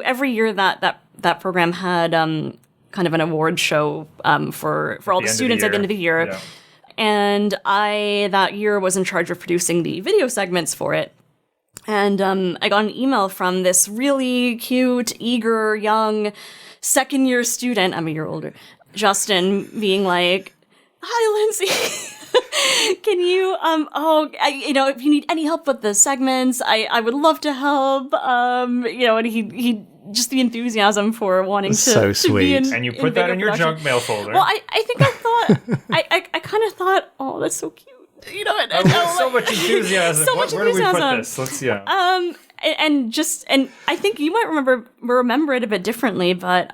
every year that program had kind of an award show for all the students at the end of the year. Yeah. And I that year was in charge of producing the video segments for it. And I got an email from this really cute, eager, young second-year student. I'm a year older. Justin being like, "Hi, Lindsay. Can you, if you need any help with the segments, I would love to help." And he just the enthusiasm for wanting so to be in, and you put that in your junk mail folder. Well, I think I thought, I kind of thought, oh, that's so cute. So much enthusiasm. Where do we put this? Let's and I think you might remember it a bit differently, but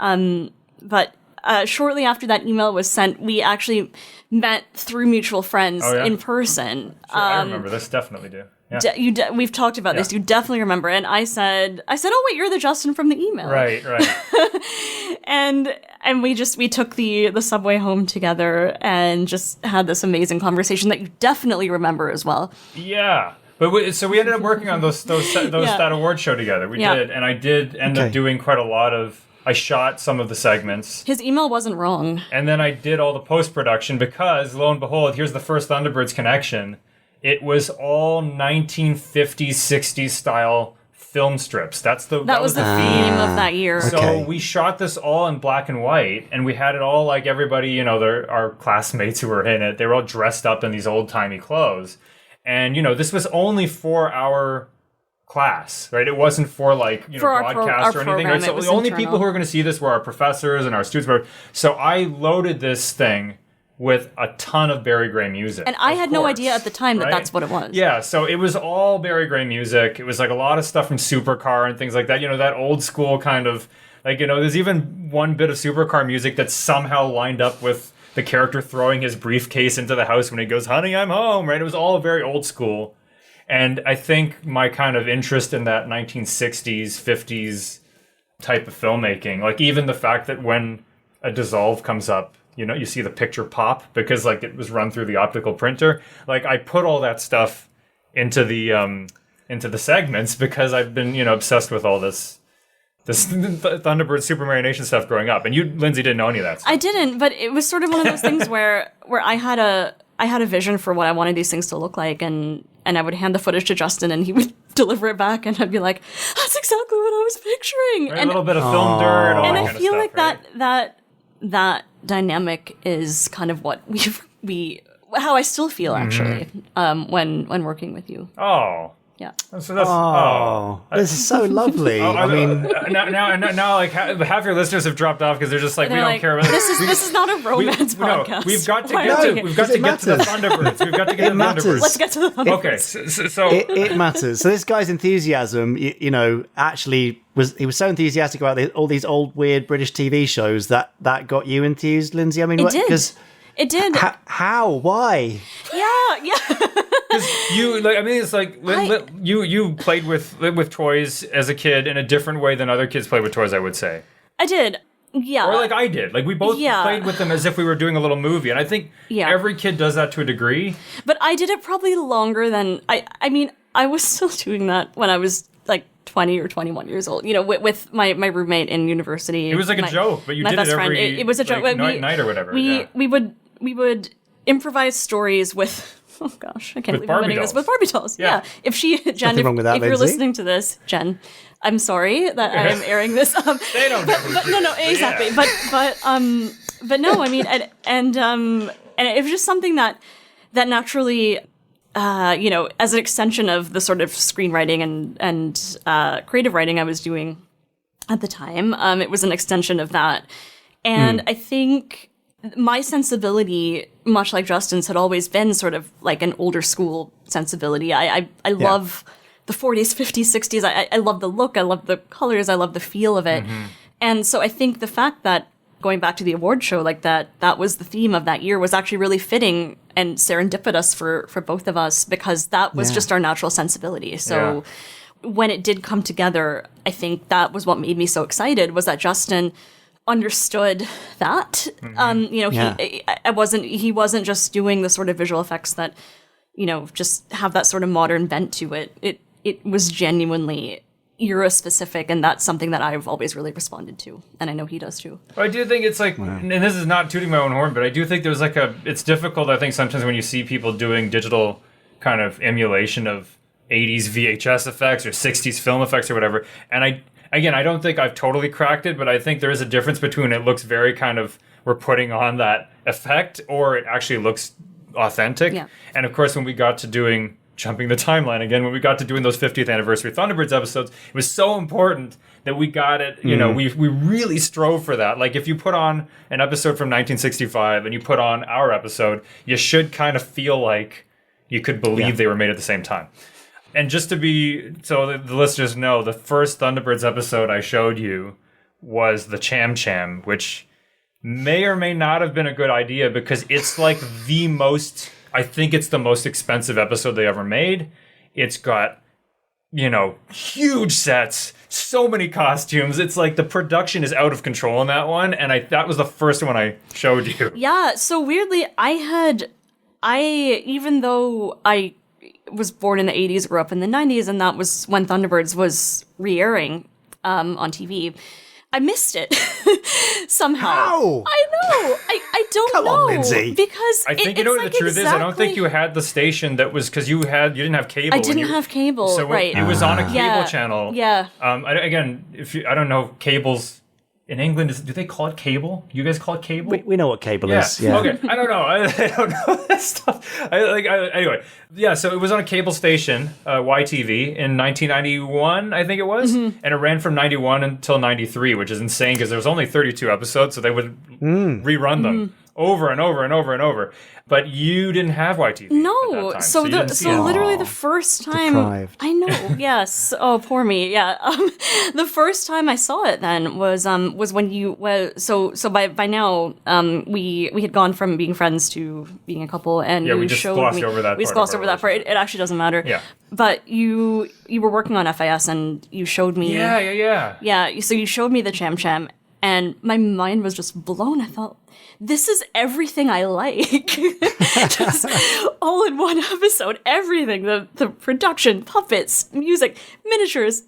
shortly after that email was sent, we actually met through mutual friends in person. Sure, I remember this. Definitely do. Yeah. We've talked about this. You definitely remember. And I said, "Oh wait, you're the Justin from the email." Right. and we took the subway home together and just had this amazing conversation that you definitely remember as well. Yeah. But so we ended up working on that award show together. We did, and I did end up doing quite a lot of. I shot some of the segments. His email wasn't wrong. And then I did all the post-production because, lo and behold, here's the first Thunderbirds connection. It was all 1950s, 60s style film strips. That was the theme of that year. So we shot this all in black and white, and we had it all like everybody, our classmates who were in it, they were all dressed up in these old-timey clothes. And, this was only for our class, right? It wasn't for broadcast or anything, right? So the only people who were going to see this were our professors and our students. So I loaded this thing with a ton of Barry Gray music. And I had no idea at the time that that's what it was. Yeah, so it was all Barry Gray music. It was like a lot of stuff from Supercar and things like that. That old school kind of, there's even one bit of Supercar music that's somehow lined up with the character throwing his briefcase into the house when he goes, "Honey, I'm home," right? It was all very old school. And I think my kind of interest in that 1960s, 50s type of filmmaking, even the fact that when a dissolve comes up, you see the picture pop because it was run through the optical printer. I put all that stuff into the segments because I've been, obsessed with all this Thunderbirds Supermarionation stuff growing up. And you, Lindsay, didn't know any of that stuff. I didn't, but it was sort of one of those things where I had a vision for what I wanted these things to look like, and I would hand the footage to Justin, and he would deliver it back, and I'd be like, "That's exactly what I was picturing." Right, and a little bit of film dirt, and all that kind of stuff. And I feel like that dynamic is kind of what how I still feel actually when working with you. Oh, Yeah. So that's, this is so lovely. I mean, now, like half your listeners have dropped off because they're just like, we don't care about this. This is not a romance podcast. No, we've got to get to the Thunderbirds. We've got to get to the Thunderbirds. Let's get to the Thunderbirds. Okay, so it matters. So this guy's enthusiasm, actually he was so enthusiastic about all these old weird British TV shows that got you enthused, Lindsay. I mean, it did. How? Why? Yeah. You like, I mean, it's like you played with toys as a kid in a different way than other kids played with toys, I would say. I did. Yeah. Or like I did. Like we both played with them as if we were doing a little movie. And I think every kid does that to a degree. But I did it probably longer than I mean, I was still doing that when I was like 20 or 21 years old, with my roommate in university. It was like a joke, but you did it every it was a joke. Night or whatever. We would improvise stories with oh gosh, I can't believe I'm admitting this. With Barbie dolls. Yeah. If Jen, if you're listening to this, Jen, I'm sorry that I am airing this. They don't know. But no, exactly. Yeah. But no, I mean, and it was just something that naturally, as an extension of the sort of screenwriting and creative writing I was doing at the time, it was an extension of that. And I think my sensibility, much like Justin's, had always been sort of like an older school sensibility. I love the 40s, 50s, 60s. I love the look. I love the colors. I love the feel of it. Mm-hmm. And so I think the fact that going back to the award show, like that was the theme of that year was actually really fitting and serendipitous for both of us because that was just our natural sensibility. So when it did come together, I think that was what made me so excited was that Justin understood that. He wasn't just doing the sort of visual effects that, just have that sort of modern bent to it. It was genuinely era specific, and that's something that I've always really responded to, and I know he does too. I do think it's like, and this is not tooting my own horn, but I do think there's like it's difficult, I think, sometimes when you see people doing digital kind of emulation of 80s VHS effects or 60s film effects or whatever, and I don't think I've totally cracked it, but I think there is a difference between it looks very kind of, we're putting on that effect, or it actually looks authentic. Yeah. And of course, when we got to jumping the timeline again, when we got to doing those 50th anniversary Thunderbirds episodes, it was so important that we got it, we really strove for that. Like if you put on an episode from 1965 and you put on our episode, you should kind of feel like you could believe they were made at the same time. And just to be, so the listeners know, the first Thunderbirds episode I showed you was the Cham Cham, which may or may not have been a good idea because it's like I think it's the most expensive episode they ever made. It's got, huge sets, so many costumes. It's like the production is out of control in that one. And that was the first one I showed you. Yeah, so weirdly, even though I was born in the 80s, grew up in the 90s, and that was when Thunderbirds was re-airing on TV. I missed it somehow. How? I know. I don't know. Come on, Lindsay. Because I think you know what the truth is. I don't think you had the station that was because you didn't have cable. I didn't have cable. So right. It was on a cable channel. Yeah. Again, I don't know cables. In England, do they call it cable? You guys call it cable? We know what cable is. Yeah. Okay. I don't know. I don't know that stuff. Anyway. Yeah. So it was on a cable station, YTV, in 1991, I think it was, and it ran from 91 until 93, which is insane because there was only 32 episodes, so they would rerun them over and over and over and over. But you didn't have YTV. No. At that time, so literally the first time. Deprived. I know. Yes. Oh, poor me. Yeah. The first time I saw it then was when you so by now we had gone from being friends to being a couple, and we just glossed over that. We glossed over that part. It actually doesn't matter. Yeah. But you were working on FIS, and you showed me. Yeah. Yeah. So you showed me the Cham Cham, and my mind was just blown. I thought, this is everything I like. Just all in one episode. Everything. The production, puppets, music, miniatures.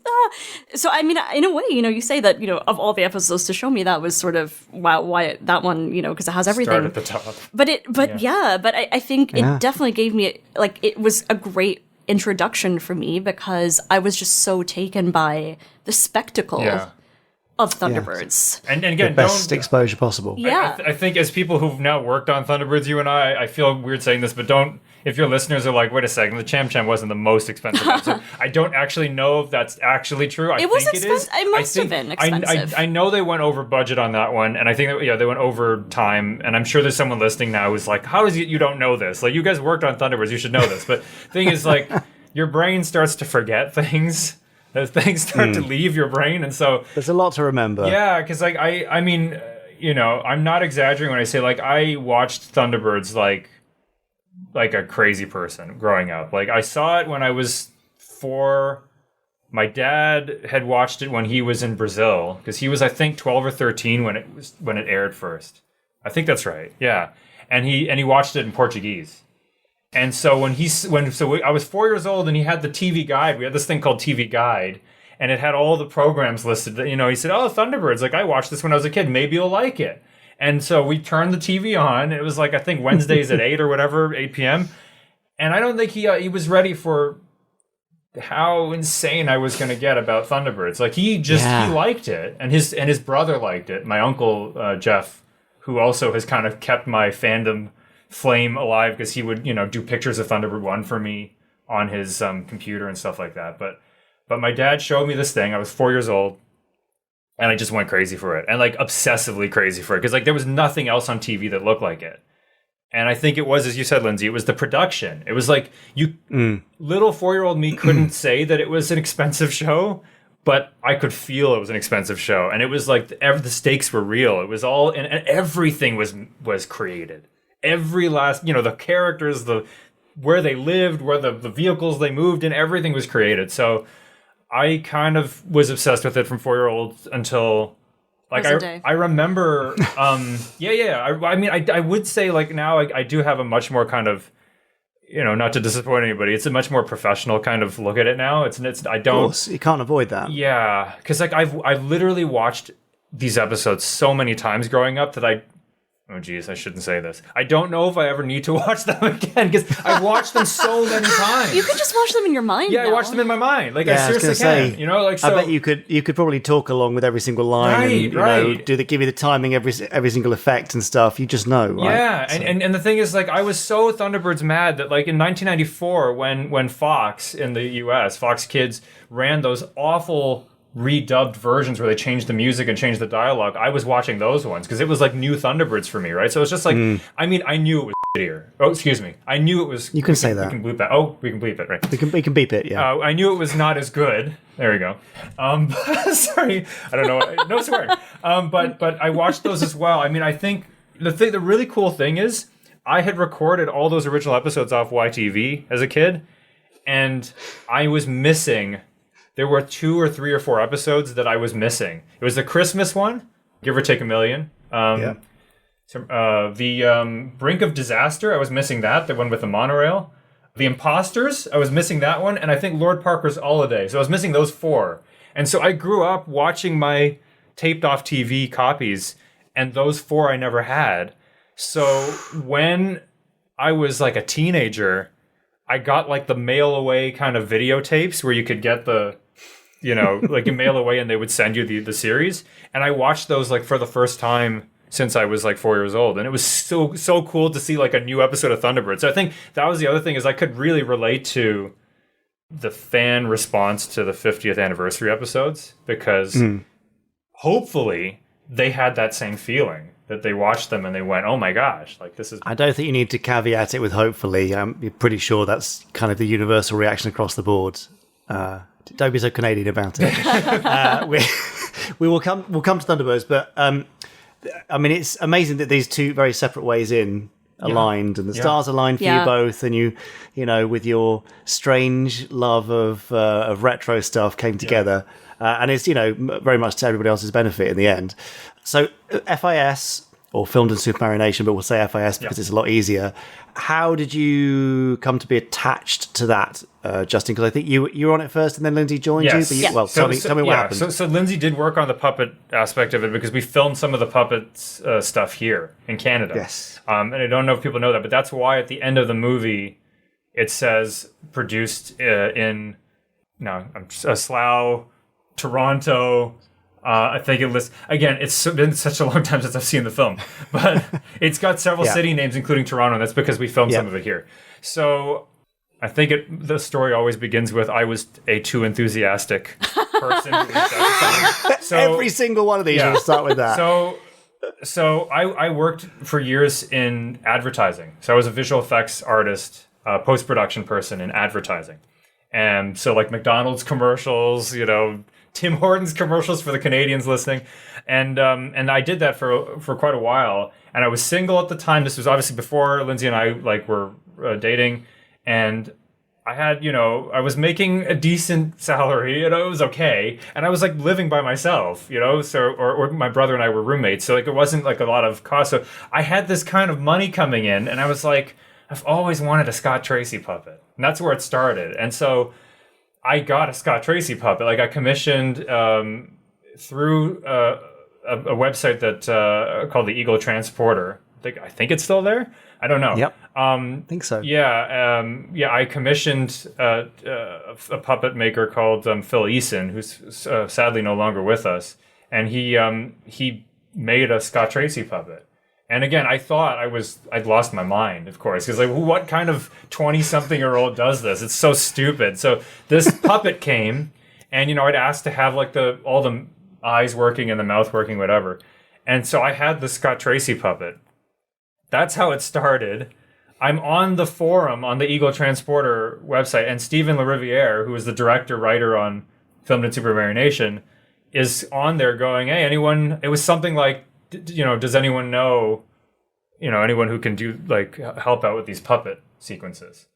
So, I mean, in a way, you say that, of all the episodes to show me, that was sort of why that one, because it has everything. Start at the top. But I think it definitely gave me, it was a great introduction for me because I was just so taken by the spectacle of Thunderbirds. And again, the best exposure possible. Yeah. I think as people who've now worked on Thunderbirds, you and I feel weird saying this, but don't, if your listeners are like, wait a second, the Cham Cham wasn't the most expensive episode. I don't actually know if that's actually true. I think it is. It must have been expensive. I know they went over budget on that one, and I think that, they went over time, and I'm sure there's someone listening now who's like, how is it you don't know this? Like, you guys worked on Thunderbirds, you should know this. But the thing is, like, your brain starts to forget things. As things start to leave your brain, and so there's a lot to remember. Yeah, because like I mean, I'm not exaggerating when I say like I watched Thunderbirds like a crazy person growing up. Like I saw it when I was 4. My dad had watched it when he was in Brazil because he was, I think, 12 or 13 when it aired first. I think that's right. Yeah, and he watched it in Portuguese. And so I was 4 years old and he had the TV guide. We had this thing called TV Guide, and it had all the programs listed. That, he said, "Oh, Thunderbirds! Like I watched this when I was a kid. Maybe you'll like it." And so we turned the TV on. It was like I think Wednesdays at 8 or whatever, 8 p.m. And I don't think he was ready for how insane I was going to get about Thunderbirds. Like he liked it, and his brother liked it. My uncle Jeff, who also has kind of kept my fandom flame alive because he would do pictures of Thunderbird 1 for me on his computer and stuff like that. But my dad showed me this thing. I was 4 years old, and I just went crazy for it, and like obsessively crazy for it because like there was nothing else on TV that looked like it. And I think it was, as you said, Lindsay, it was the production. It was like little 4-year-old me couldn't say that it was an expensive show, but I could feel it was an expensive show, and it was like the stakes were real. It was all and everything was created. Every last, the characters, where they lived, where the vehicles they moved in, everything was created. So I kind of was obsessed with it from 4-year-old until, like, I remember, I mean, I would say, like, now I do have a much more kind of, not to disappoint anybody, it's a much more professional kind of look at it now. I don't. Of course, you can't avoid that. Yeah, because, like, I've literally watched these episodes so many times growing up that oh, geez, I shouldn't say this. I don't know if I ever need to watch them again because I've watched them so many times. You could just watch them in your mind. Yeah, now. I watch them in my mind. Like I seriously can. Like so. I bet you could probably talk along with every single line, and give you the timing, every single effect and stuff. You just know, right? Yeah, so. and the thing is, like, I was so Thunderbirds mad that, like, in 1994, when Fox in the U.S., Fox Kids ran those awful redubbed versions where they changed the music and changed the dialogue, I was watching those ones because it was like new Thunderbirds for me, right? So it's just like, I mean, I knew it was shittier. Oh, excuse me. I knew it was... You can say that. We can bleep that. Oh, we can bleep it, right? We can beep it, yeah. I knew it was not as good. There we go. Sorry. I don't know. No swearing. But I watched those as well. I mean, I think the really cool thing is I had recorded all those original episodes off YTV as a kid, and I was missing... There were 2 or 3 or 4 episodes that I was missing. It was the Christmas one, give or take a million. The Brink of Disaster, I was missing that, the one with the monorail. The Imposters, I was missing that one. And I think Lord Parker's Holiday. So I was missing those 4. And so I grew up watching my taped off TV copies, and those 4 I never had. So when I was like a teenager, I got like the mail away kind of videotapes where you could get the... like you mail away and they would send you the series. And I watched those like for the first time since I was like 4 years old. And it was so cool to see like a new episode of Thunderbirds. So I think that was the other thing is I could really relate to the fan response to the 50th anniversary episodes because hopefully they had that same feeling that they watched them and they went, oh my gosh, like this is... I don't think you need to caveat it with hopefully. You're pretty sure that's kind of the universal reaction across the board. Don't be so Canadian about it. We'll come to Thunderbirds, but I mean, it's amazing that these two very separate ways in aligned, and the stars aligned for you both, and you with your strange love of retro stuff came together, and it's very much to everybody else's benefit in the end. So FIS, or Filmed in Supermarionation, but we'll say FIS because it's a lot easier. How did you come to be attached to that, Justin? Because I think you were on it first and then Lindsay joined you. But well, tell me what happened. So Lindsay did work on the puppet aspect of it because we filmed some of the puppets stuff here in Canada. Yes. And I don't know if people know that, but that's why at the end of the movie it says produced in Slough, Toronto, I think it lists, again, been such a long time since I've seen the film, but it's got several city names, including Toronto, and that's because we filmed some of it here. So I think the story always begins with, I was a too enthusiastic person. Every single one of these will start with that. So I worked for years in advertising. So I was a visual effects artist, post-production person in advertising. And so like McDonald's commercials, Tim Hortons commercials for the Canadians listening. And I did that for quite a while. And I was single at the time. This was obviously before Lindsay and I were dating. And I had, I was making a decent salary, it was okay. And I was living by myself, or my brother and I were roommates. So it wasn't a lot of cost. So I had this kind of money coming in, and I was like, I've always wanted a Scott Tracy puppet. And that's where it started. And so I got a Scott Tracy puppet. I commissioned through a website that called the Eagle Transporter. I think it's still there. I don't know. Yep. I think so. Yeah. I commissioned a puppet maker called Phil Eason, who's sadly no longer with us, and he made a Scott Tracy puppet. And again, I thought I'd lost my mind, of course, because what kind of 20-something-year-old does this? It's so stupid. So this puppet came, and I'd asked to have all the eyes working and the mouth working, whatever. And so I had the Scott Tracy puppet. That's how it started. I'm on the forum on the Eagle Transporter website, and Stephen LaRiviere, who is the director-writer on Filmed in Supermarionation, is on there going, hey, anyone... It was something like, does anyone know, anyone who can do, help out with these puppet sequences?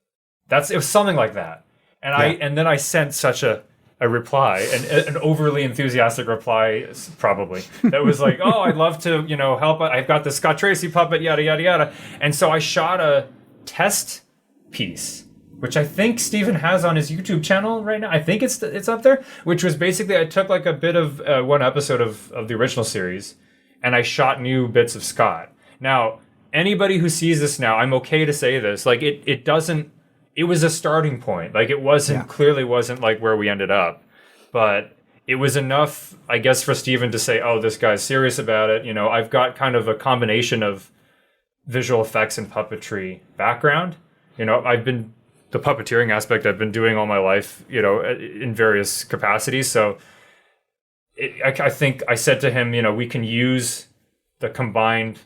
It was something like that. And then I sent such a reply, an overly enthusiastic reply, probably, that was oh, I'd love to, help. I've got the Scott Tracy puppet, yada, yada, yada. And so I shot a test piece, which I think Steven has on his YouTube channel right now. I think it's up there, which was basically, I took a bit of one episode of the original series, and I shot new bits of Scott. Now, anybody who sees this now, I'm okay to say this, it doesn't, it was a starting point. It wasn't, clearly wasn't where we ended up, but it was enough, I guess, for Steven to say, oh, this guy's serious about it. I've got kind of a combination of visual effects and puppetry background. I've been, the puppeteering aspect I've been doing all my life, in various capacities. So I think I said to him, we can use the combined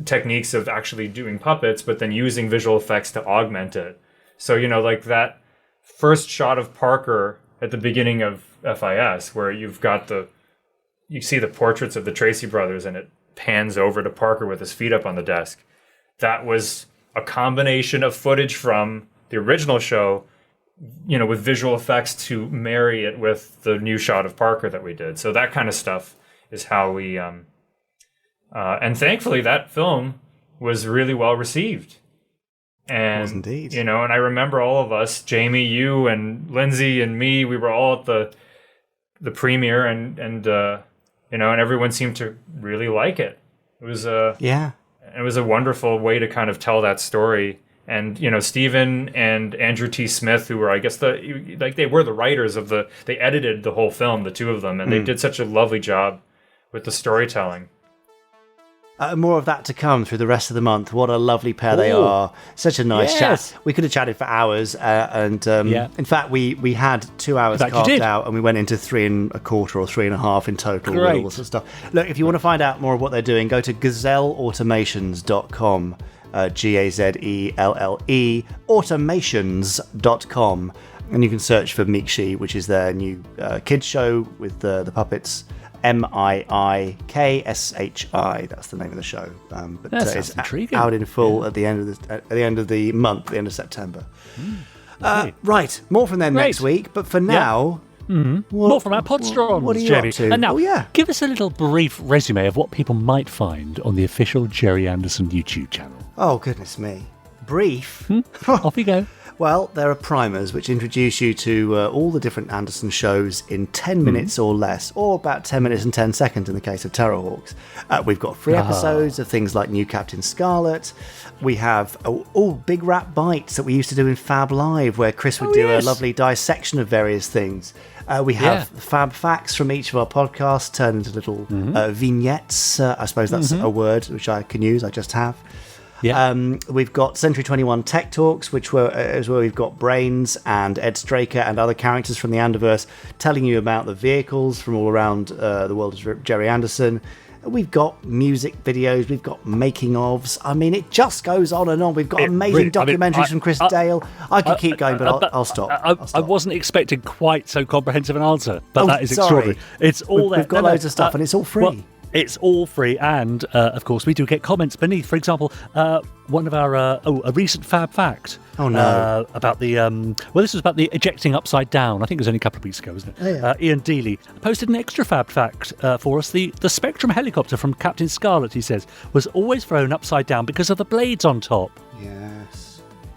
techniques of actually doing puppets, but then using visual effects to augment it. So, that first shot of Parker at the beginning of FIS, where you've got you see the portraits of the Tracy brothers and it pans over to Parker with his feet up on the desk. That was a combination of footage from the original show, with visual effects to marry it with the new shot of Parker that we did. So that kind of stuff is how we, and thankfully that film was really well received. And, it was indeed. And I remember all of us, Jamie, you and Lindsay and me, we were all at the premiere and everyone seemed to really like it. It was it was a wonderful way to kind of tell that story. And, Stephen and Andrew T. Smith, who were, I guess, they were the writers of they edited the whole film, the two of them, and they did such a lovely job with the storytelling. More of that to come through the rest of the month. What a lovely pair they are. Such a nice chat. We could have chatted for hours. In fact, we had 2 hours carved out and we went into 3.25 or 3.5 in total. With all sorts of stuff. Look, if you want to find out more of what they're doing, go to gazelleautomations.com. GAZELLE automations.com. And you can search for Miikshi, which is their new kids show with the puppets. Miikshi, that's the name of the show. But it's intriguing. Out in full at the end of the month, the end of September. Right, more from them next week. But for now, more from our Podsteron. What are you Jerry? up to? And now, give us a little brief resume of what people might find on the official Gerry Anderson YouTube channel. Oh goodness me! Brief? Off you go. Well, there are primers which introduce you to all the different Anderson shows in 10 minutes or less, or about 10 minutes and 10 seconds in the case of Terrorhawks. We've got free episodes of things like New Captain Scarlet. We have big rap bites that we used to do in Fab Live, where Chris would do a lovely dissection of various things. We have FAB Facts from each of our podcasts turned into little vignettes. I suppose that's a word which I can use, I just have. Yeah. We've got Century 21 Tech Talks, is where we've got Brains and Ed Straker and other characters from the Anderverse telling you about the vehicles from all around the world of Gerry Anderson. We've got music videos, we've got making-ofs. I mean, it just goes on and on. We've got amazing documentaries from Chris Dale. I could keep going, but I'll stop. I wasn't expecting quite so comprehensive an answer, but that is extraordinary. It's all there. We've got loads of stuff, and it's all free. Well, it's all free, and of course, we do get comments beneath. For example, one of our a recent Fab Fact. Oh no! About the this was about the ejecting upside down. I think it was only a couple of weeks ago, wasn't it? Oh, yeah. Ian Dealey posted an extra Fab Fact for us. The Spectrum helicopter from Captain Scarlet, he says, was always thrown upside down because of the blades on top. Yes.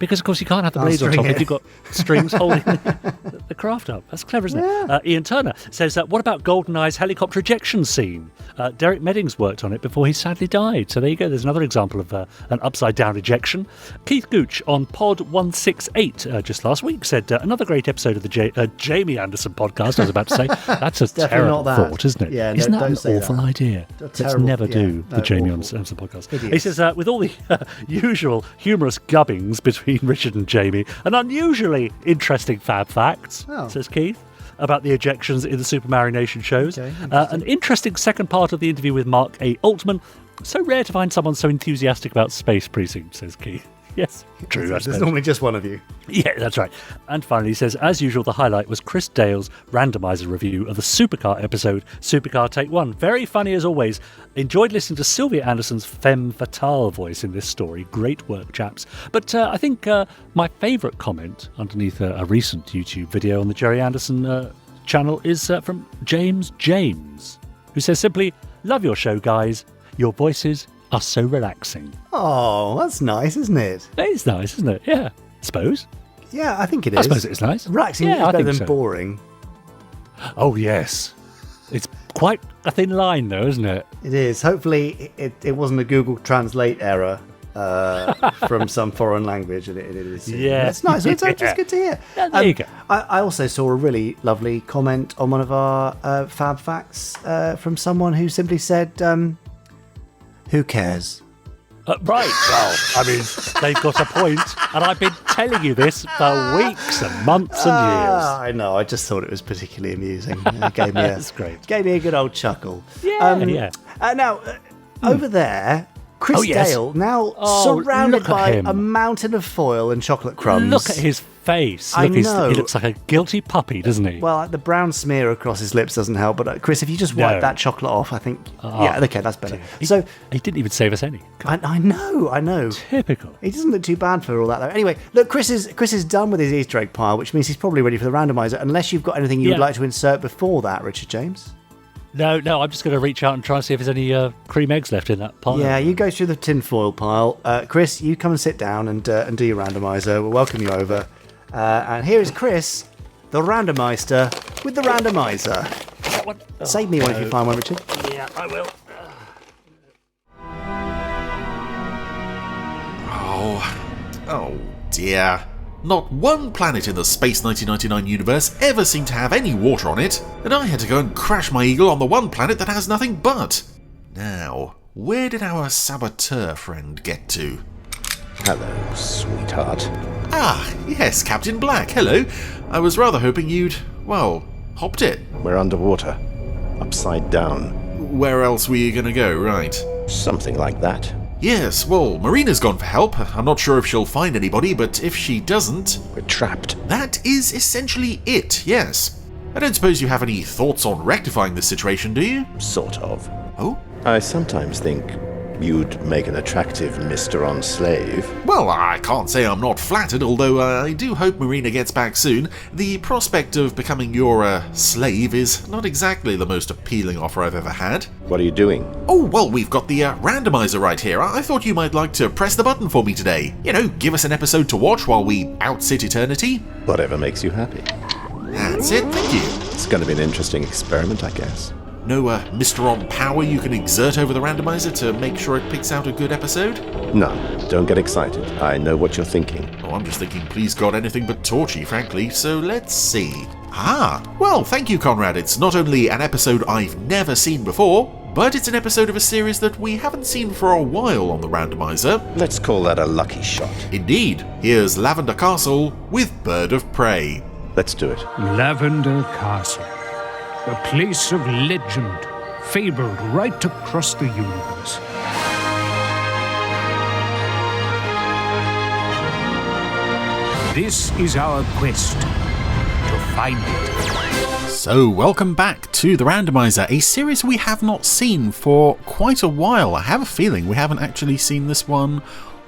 Because, of course, you can't have the blades on top if you've got strings holding the craft up. That's clever, isn't it? Ian Turner says, what about GoldenEye's helicopter ejection scene? Derek Meddings worked on it before he sadly died. So there you go. There's another example of an upside-down ejection. Keith Gooch on Pod 168 just last week said, another great episode of the Jamie Anderson podcast, I was about to say. That's a terrible thought, isn't it? Yeah, isn't that an say awful idea? Let's never do the Jamie Anderson podcast. He says, with all the usual humorous gubbings between Richard and Jamie, an unusually interesting Fab Facts, says Keith, about the ejections in the Supermarionation shows. An interesting second part of the interview with Mark A. Altman. So rare to find someone so enthusiastic about Space Precinct, says Keith. Yes, true. There's normally just one of you. Yeah, that's right. And finally, he says, as usual, the highlight was Chris Dale's Randomiser review of the Supercar episode, Supercar Take 1. Very funny as always. Enjoyed listening to Sylvia Anderson's femme fatale voice in this story. Great work, chaps. But I think my favourite comment underneath a recent YouTube video on the Gerry Anderson channel is from James, who says simply, love your show, guys. Your voices are so relaxing. Oh, that's nice, isn't it? It is nice, isn't it? Yeah, I suppose. Yeah, I think it is. I suppose it's nice. Relaxing is better than boring. Oh, yes. It's quite a thin line, though, isn't it? It is. Hopefully, it wasn't a Google Translate error from some foreign language. It is. Yeah. It's nice. It's good to hear. Yeah, there you go. I also saw a really lovely comment on one of our Fab Facts from someone who simply said, who cares? Right. Well, I mean, they've got a point, and I've been telling you this for weeks and months and years. I know. I just thought it was particularly amusing. It gave me That's great. Gave me a good old chuckle. Yeah. Now, over there, Chris Dale, now surrounded by a mountain of foil and chocolate crumbs. Look at his face. I know. He looks like a guilty puppy, doesn't he? Well, the brown smear across his lips doesn't help. But Chris, if you just wipe that chocolate off, I think... okay, that's better. He didn't even save us any. I know. Typical. He doesn't look too bad for all that, though. Anyway, look, Chris is done with his Easter egg pile, which means he's probably ready for the randomizer, unless you've got anything you would like to insert before that, Richard James. No, I'm just going to reach out and try and see if there's any cream eggs left in that pile. Yeah, you go through the tinfoil pile. Chris, you come and sit down and do your randomizer. We'll welcome you over. And here is Chris, the randomizer, with the randomizer. Save me one if you find one, Richard. Yeah, I will. Oh dear. Not one planet in the Space 1999 universe ever seemed to have any water on it, and I had to go and crash my Eagle on the one planet that has nothing but. Now, where did our saboteur friend get to? Hello, sweetheart. Ah, yes, Captain Black, hello. I was rather hoping you'd, hopped it. We're underwater. Upside down. Where else were you gonna go, right? Something like that. Yes, well, Marina's gone for help. I'm not sure if she'll find anybody, but if she doesn't... We're trapped. That is essentially it, yes. I don't suppose you have any thoughts on rectifying the situation, do you? Sort of. Oh? I sometimes think You'd make an attractive Mr. slave. Well, I can't say I'm not flattered, although I do hope Marina gets back soon. The prospect of becoming your slave is not exactly the most appealing offer I've ever had. What are you doing? Oh, well, we've got the Randomiser right here. I thought you might like to press the button for me today. You know, give us an episode to watch while we outsit eternity. Whatever makes you happy. That's it, thank you. It's going to be an interesting experiment, I guess. No Mr. On power you can exert over the Randomiser to make sure it picks out a good episode? No, don't get excited. I know what you're thinking. Oh, I'm just thinking, please God, anything but Torchy, frankly, so let's see. Well, thank you, Conrad. It's not only an episode I've never seen before, but it's an episode of a series that we haven't seen for a while on the Randomiser. Let's call that a lucky shot. Indeed. Here's Lavender Castle with Bird of Prey. Let's do it. Lavender Castle. A place of legend, fabled right across the universe. This is our quest to find it. So, welcome back to the Randomiser, a series we have not seen for quite a while. I have a feeling we haven't actually seen this one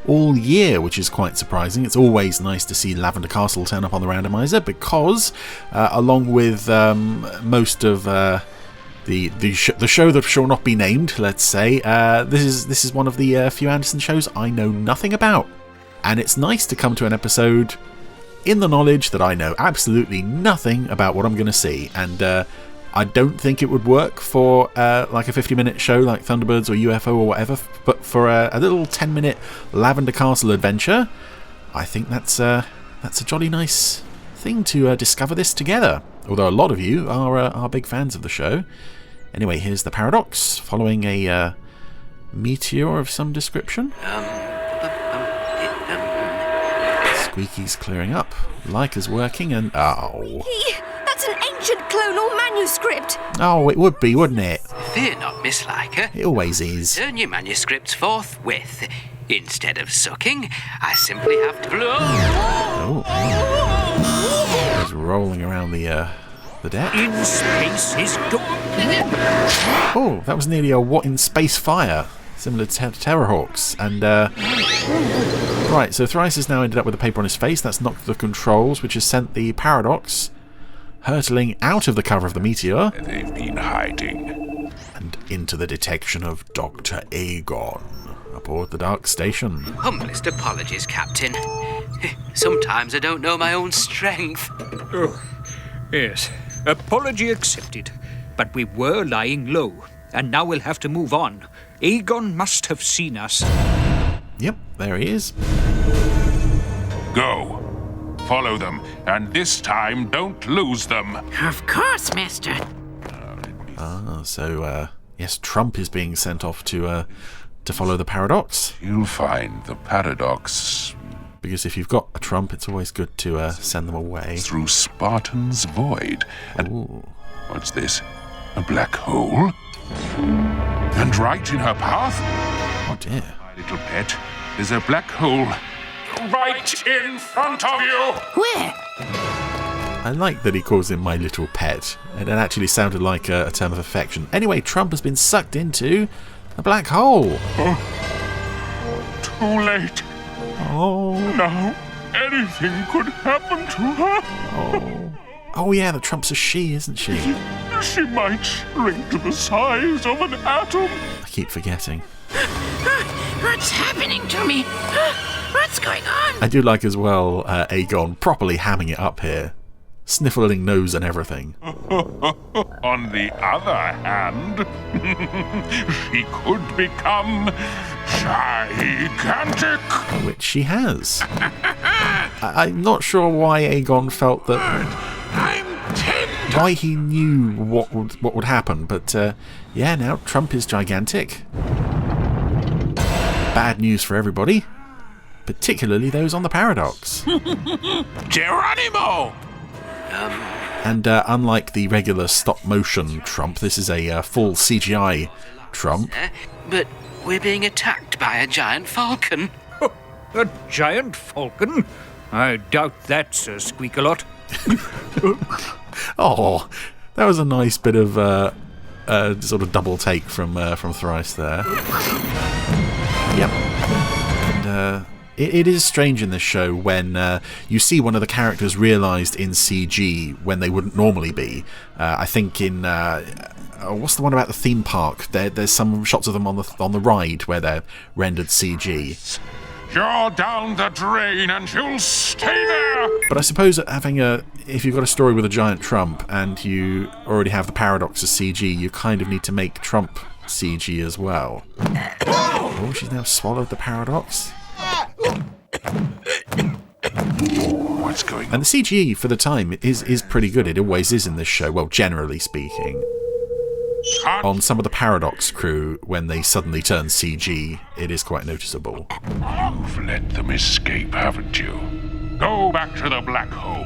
all year, which is quite surprising. It's always nice to see Lavender Castle turn up on the Randomiser because, along with most of the show that shall not be named, let's say, this is one of the few Anderson shows I know nothing about, and it's nice to come to an episode in the knowledge that I know absolutely nothing about what I'm going to see, and I don't think it would work for like a 50-minute show like Thunderbirds or UFO or whatever, but for a little 10-minute Lavender Castle adventure, I think that's a jolly nice thing to discover this together. Although a lot of you are big fans of the show. Anyway, here's the paradox following a meteor of some description. Squeaky's clearing up. Leica's working, and That's an ancient clonal manuscript. Oh, it would be, wouldn't it? Fear not, Miss Leica. It always is. Turn your manuscripts forthwith. Instead of sucking, I simply have to blow. Oh. He's rolling around the deck. In space is Oh, that was nearly a what in space fire, similar to Terrorhawks. And right, so Thrice has now ended up with a paper on his face. That's knocked the controls, which has sent the Paradox hurtling out of the cover of the meteor. They've been hiding. And into the detection of Dr. Aegon aboard the Dark Station. Humblest apologies, Captain. Sometimes I don't know my own strength. Oh, yes. Apology accepted. But we were lying low, and now we'll have to move on. Aegon must have seen us. Yep, there he is. Go. Follow them, and this time don't lose them. Of course, Master. So yes, Trump is being sent off to follow the Paradox. You'll find the Paradox. Because if you've got a Trump, it's always good to send them away. Through Spartan's Void. And ooh. What's this? A black hole? And right in her path? Oh dear. My little pet, there's a black hole right in front of you! Where? I like that he calls him my little pet. It actually sounded like a term of affection. Anyway, Trump has been sucked into a black hole. Oh, too late. Oh. Now, anything could happen to her. Oh. Oh yeah, the Trump's a she, isn't she? She might shrink to the size of an atom. I keep forgetting. What's happening to me? What's going on? I do like as well Aegon properly hamming it up here. Sniffling nose and everything. On the other hand, she could become gigantic. Which she has. I'm not sure why Aegon felt that... why he knew what would happen, but yeah, now Trump is gigantic. Bad news for everybody, particularly those on the Paradox. Geronimo! And unlike the regular stop-motion Trump, this is a full CGI Trump. But we're being attacked by a giant falcon. Oh, a giant falcon? I doubt that, Sir Squeak-a-Lot. Oh, that was a nice bit of sort of double take from Thrice there. Yep. And it is strange in this show when you see one of the characters realised in CG when they wouldn't normally be. I think in what's the one about the theme park? There's some shots of them on the ride where they're rendered CG. You're down the drain and you'll stay there! But I suppose if you've got a story with a giant Trump and you already have the paradox as CG, you kind of need to make Trump CG as well. Oh, she's now swallowed the paradox. What's going on? And the CG for the time is pretty good. It always is in this show, well, generally speaking. On some of the Paradox crew, when they suddenly turn CG, it is quite noticeable. You've let them escape, haven't you? Go back to the black hole.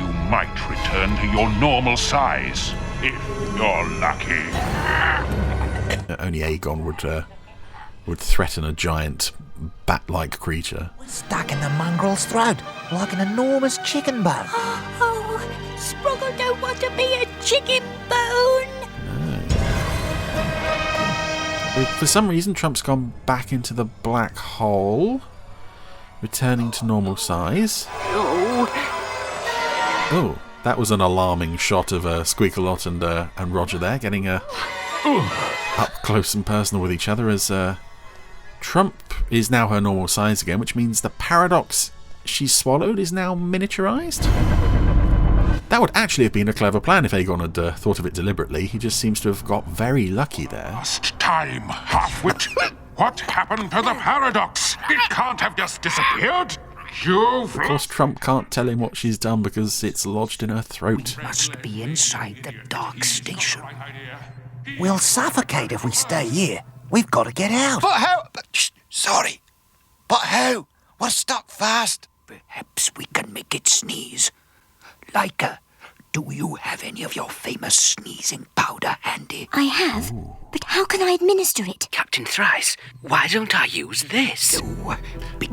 You might return to your normal size, if you're lucky. Only Aegon would threaten a giant bat-like creature. Stuck in the mongrel's throat, like an enormous chicken bone. Oh, Sproggle don't want to be a chicken bone. For some reason, Trump's gone back into the black hole, returning to normal size. Oh, that was an alarming shot of Squeakalot and Roger there, getting up close and personal with each other as Trump is now her normal size again, which means the paradox she swallowed is now miniaturized. That would actually have been a clever plan if Aegon had thought of it deliberately. He just seems to have got very lucky there. Last time, half-wit. What happened to the paradox? It can't have just disappeared. Of course, Trump can't tell him what she's done because it's lodged in her throat. We must be inside the dark station. We'll suffocate if we stay here. We've got to get out. But how? Sorry. But how? We're stuck fast. Perhaps we can make it sneeze. Leica, do you have any of your famous sneezing powder handy? I have, but how can I administer it? Captain Thrice, why don't I use this? Oh,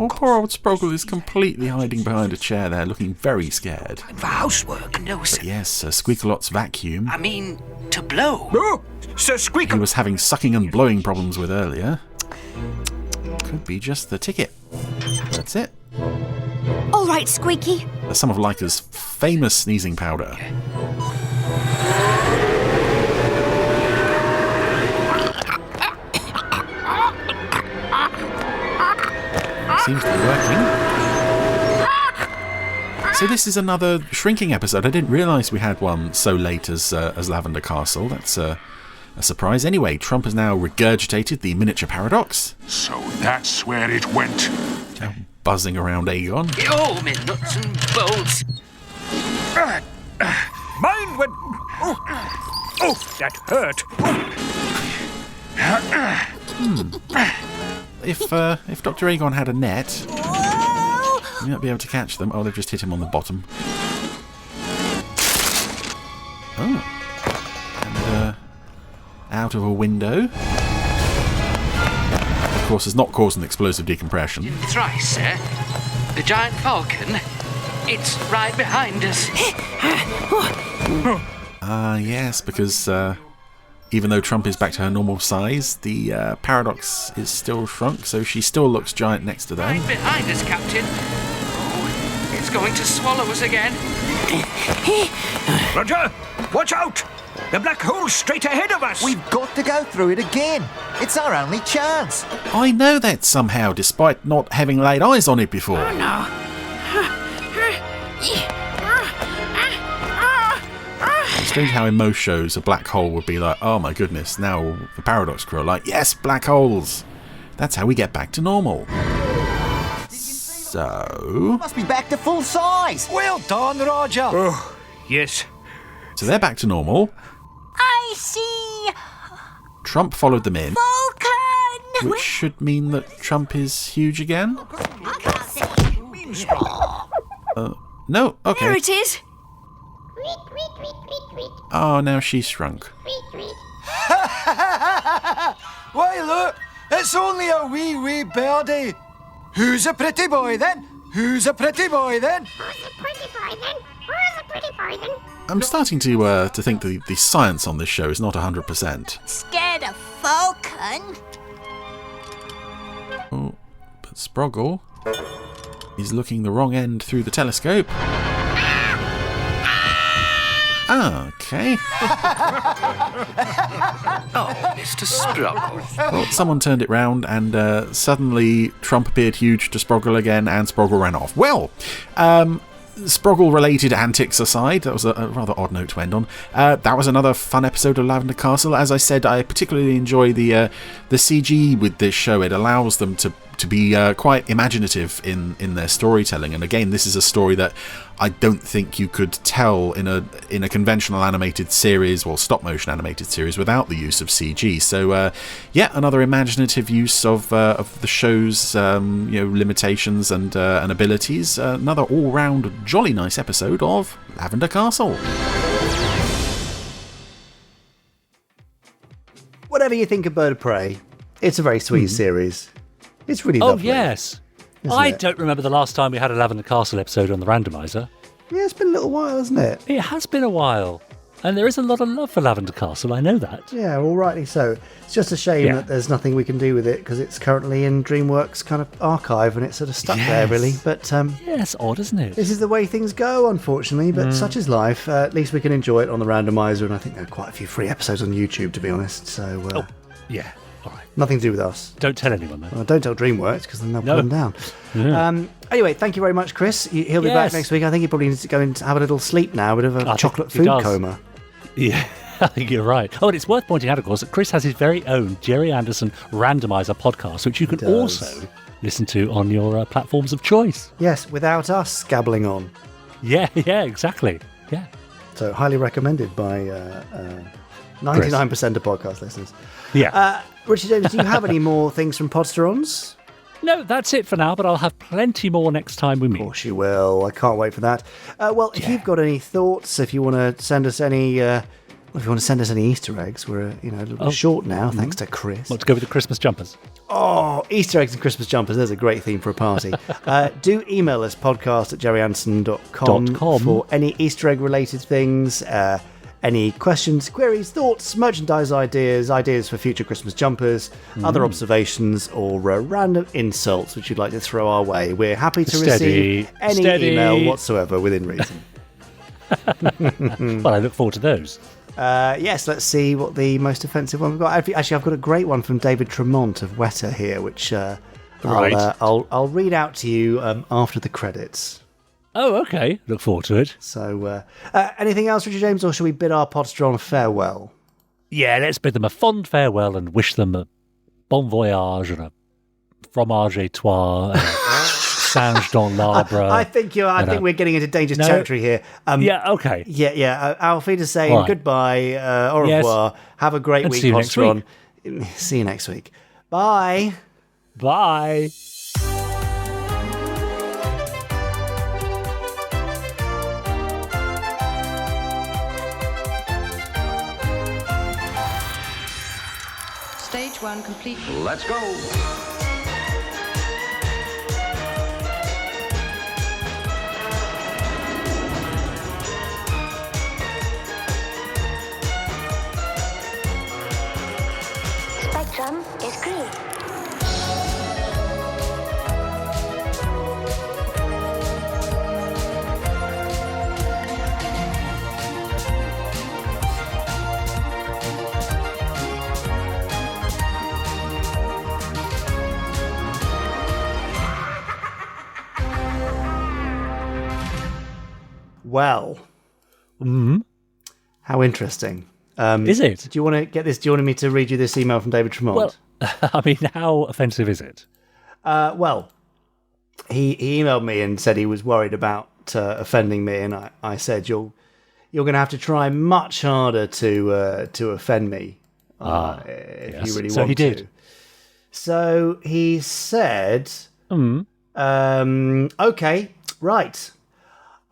poor old Sproggle is completely hiding behind a chair there, looking very scared. For housework. No, sir. But yes, Squeakalot's vacuum. I mean, to blow. Oh, Sir Squeakle. He was having sucking and blowing problems with earlier. Could be just the ticket. That's it. All right, Squeaky. That's some of Leica's famous sneezing powder. Seems to be working. So this is another shrinking episode. I didn't realise we had one so late as Lavender Castle. That's a surprise. Anyway, Trump has now regurgitated the miniature paradox. So that's where it went. Now buzzing around Aegon. Oh, me nuts and bolts. Mind when... Oh, that hurt. If Dr. Aegon had a net, he might be able to catch them. Oh, they've just hit him on the bottom. Oh. And out of a window. Of course, has not caused an explosive decompression. Thrice, sir. The giant falcon. It's right behind us. Yes, because even though Trump is back to her normal size, the paradox is still shrunk, so she still looks giant next to them. Right behind us, Captain. Oh, it's going to swallow us again. Roger, watch out! The black hole's straight ahead of us! We've got to go through it again. It's our only chance. I know that somehow, despite not having laid eyes on it before. Oh, no. It's strange how in most shows a black hole would be like, oh my goodness, now the Paradox crew are like, yes, black holes. That's how we get back to normal. So... Must be back to full size. Well done, Roger. Oh, yes. So they're back to normal. I see. Trump followed them in. Vulcan! Which should mean that Trump is huge again? No, okay. There it is. Oh, now she's shrunk. Why, look, it's only a wee birdie. Who's a pretty boy then? Who's a pretty boy then? Who's a pretty boy then? Who's a pretty boy then? I'm starting to think the science on this show is not 100%. Scared of Falcon? Sproggle is looking the wrong end through the telescope. Okay. Oh, Mr. Sproggle. Well, someone turned it round, and suddenly Trump appeared huge to Sproggle again, and Sproggle ran off. Well, Sproggle-related antics aside, that was a rather odd note to end on. That was another fun episode of Lavender Castle. As I said, I particularly enjoy the CG with this show. It allows them to be quite imaginative in their storytelling. And again, this is a story that I don't think you could tell in a conventional animated series or stop-motion animated series without the use of CG. So, another imaginative use of the show's limitations and abilities. Another all-round jolly nice episode of Lavender Castle. Whatever you think of Bird of Prey, it's a very sweet series. It's really lovely. Oh, yes. I don't remember the last time we had a Lavender Castle episode on the Randomiser. Yeah, it's been a little while, hasn't it? It has been a while. And there is a lot of love for Lavender Castle, I know that. Yeah, well, rightly so. It's just a shame that there's nothing we can do with it because it's currently in DreamWorks' kind of archive and it's sort of stuck there, really. But it's odd, isn't it? This is the way things go, unfortunately, but such is life. At least we can enjoy it on the Randomiser, and I think there are quite a few free episodes on YouTube, to be honest. So, yeah. All right. Nothing to do with us. Don't tell anyone, though. Well, don't tell DreamWorks, because then they'll put them down. Yeah. Anyway, thank you very much, Chris. He'll be back next week. I think he probably needs to go and have a little sleep now, a bit of a chocolate food coma. Yeah, I think you're right. Oh, and it's worth pointing out, of course, that Chris has his very own Gerry Anderson Randomiser podcast, which you can also listen to on your platforms of choice. Yes, without us gabbling on. Yeah, exactly. Yeah. So, highly recommended by 99% of podcast listeners. Yeah. Richard James, do you have any more things from Podsterons? No, that's it for now, but I'll have plenty more next time we meet. Of course you will. I can't wait for that. If you've got any thoughts, if you want to send us any... if you want to send us any Easter eggs, we're a little bit short now, thanks to Chris. Want to go with the Christmas jumpers? Oh, Easter eggs and Christmas jumpers. There's a great theme for a party. Do email us, podcast@gerryanderson.com for any Easter egg related things, any questions, queries, thoughts, merchandise ideas for future Christmas jumpers, other observations, or random insults which you'd like to throw our way. We're happy to receive any email whatsoever within reason. Well, I look forward to those. Yes, let's see what the most offensive one we've got. Actually, I've got a great one from David Tremont of Weta here, which I'll read out to you after the credits. Oh, okay. Look forward to it. So, anything else, Richard James, or shall we bid our Podsteron farewell? Yeah, let's bid them a fond farewell and wish them a bon voyage and a fromage et toi and a singe dans l'arbre. I think we're getting into dangerous territory here. Okay. Yeah. Auf Wiedersehen, goodbye, au revoir. Have a great week, Podsteron. See you next week. Bye. Bye. Stage 1 complete. Let's go. Spectrum is green. Well, how interesting. Is it? Do you want to get this? Do you want me to read you this email from David Tremont? Well, I mean, how offensive is it? He emailed me and said he was worried about offending me, and I said you're going to have to try much harder to offend me if you really want to. So he did. So he said, "Okay, right.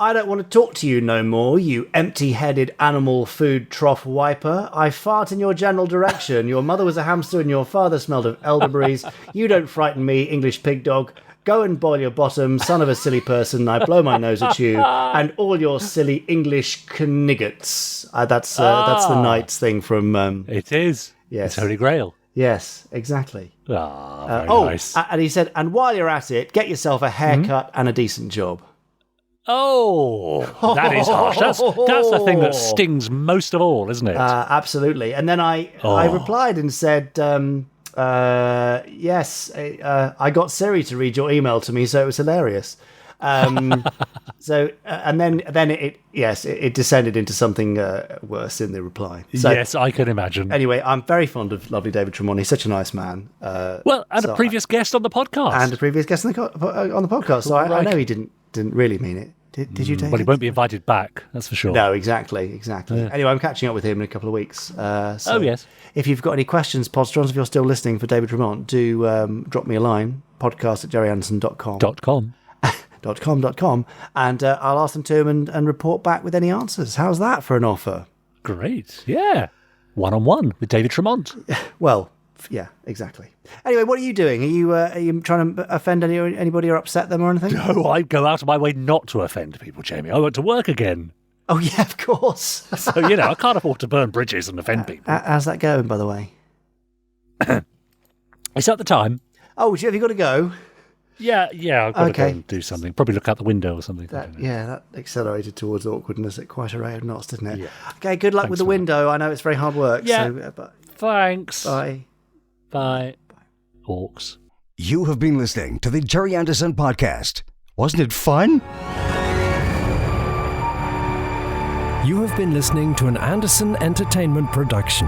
I don't want to talk to you no more, you empty-headed animal food trough wiper. I fart in your general direction. Your mother was a hamster and your father smelled of elderberries. You don't frighten me, English pig dog. Go and boil your bottom, son of a silly person. I blow my nose at you and all your silly English kniggets." That's the Knights thing from... it is. Yes. It's Holy Grail. Yes, exactly. Very nice. And he said, and while you're at it, get yourself a haircut and a decent job. Oh, that is harsh. That's the thing that stings most of all, isn't it? Absolutely. And then I replied and said, yes, I got Siri to read your email to me, so it was hilarious. So and then it descended into something worse in the reply. So, yes, I can imagine. Anyway, I'm very fond of lovely David Tremont. He's such a nice man. A previous guest on the podcast. And a previous guest on the podcast. So I know he didn't really mean it. Did you, David? Well, he won't be invited back, that's for sure. No, exactly. Yeah. Anyway, I'm catching up with him in a couple of weeks. Yes. If you've got any questions, Podsterons, if you're still listening for David Tremont, do drop me a line, podcast@gerryanderson.com. .com, and I'll ask them to him and report back with any answers. How's that for an offer? Great, yeah. One-on-one with David Tremont. Well, yeah, exactly. Anyway, what are you doing? Are you trying to offend anybody or upset them or anything? No, I go out of my way not to offend people, Jamie. I went to work again. Oh, yeah, of course. So, I can't afford to burn bridges and offend people. How's that going, by the way? It's at the time. Oh, have you got to go? Yeah, I've got to go and do something. Probably look out the window or something. That accelerated towards awkwardness at quite a rate of knots, didn't it? Yeah. Okay, good luck with the window. I know it's very hard work. Yeah, so, thanks. Bye. Orcs. You have been listening to the Gerry Anderson Podcast. Wasn't it fun? You have been listening to an Anderson Entertainment production.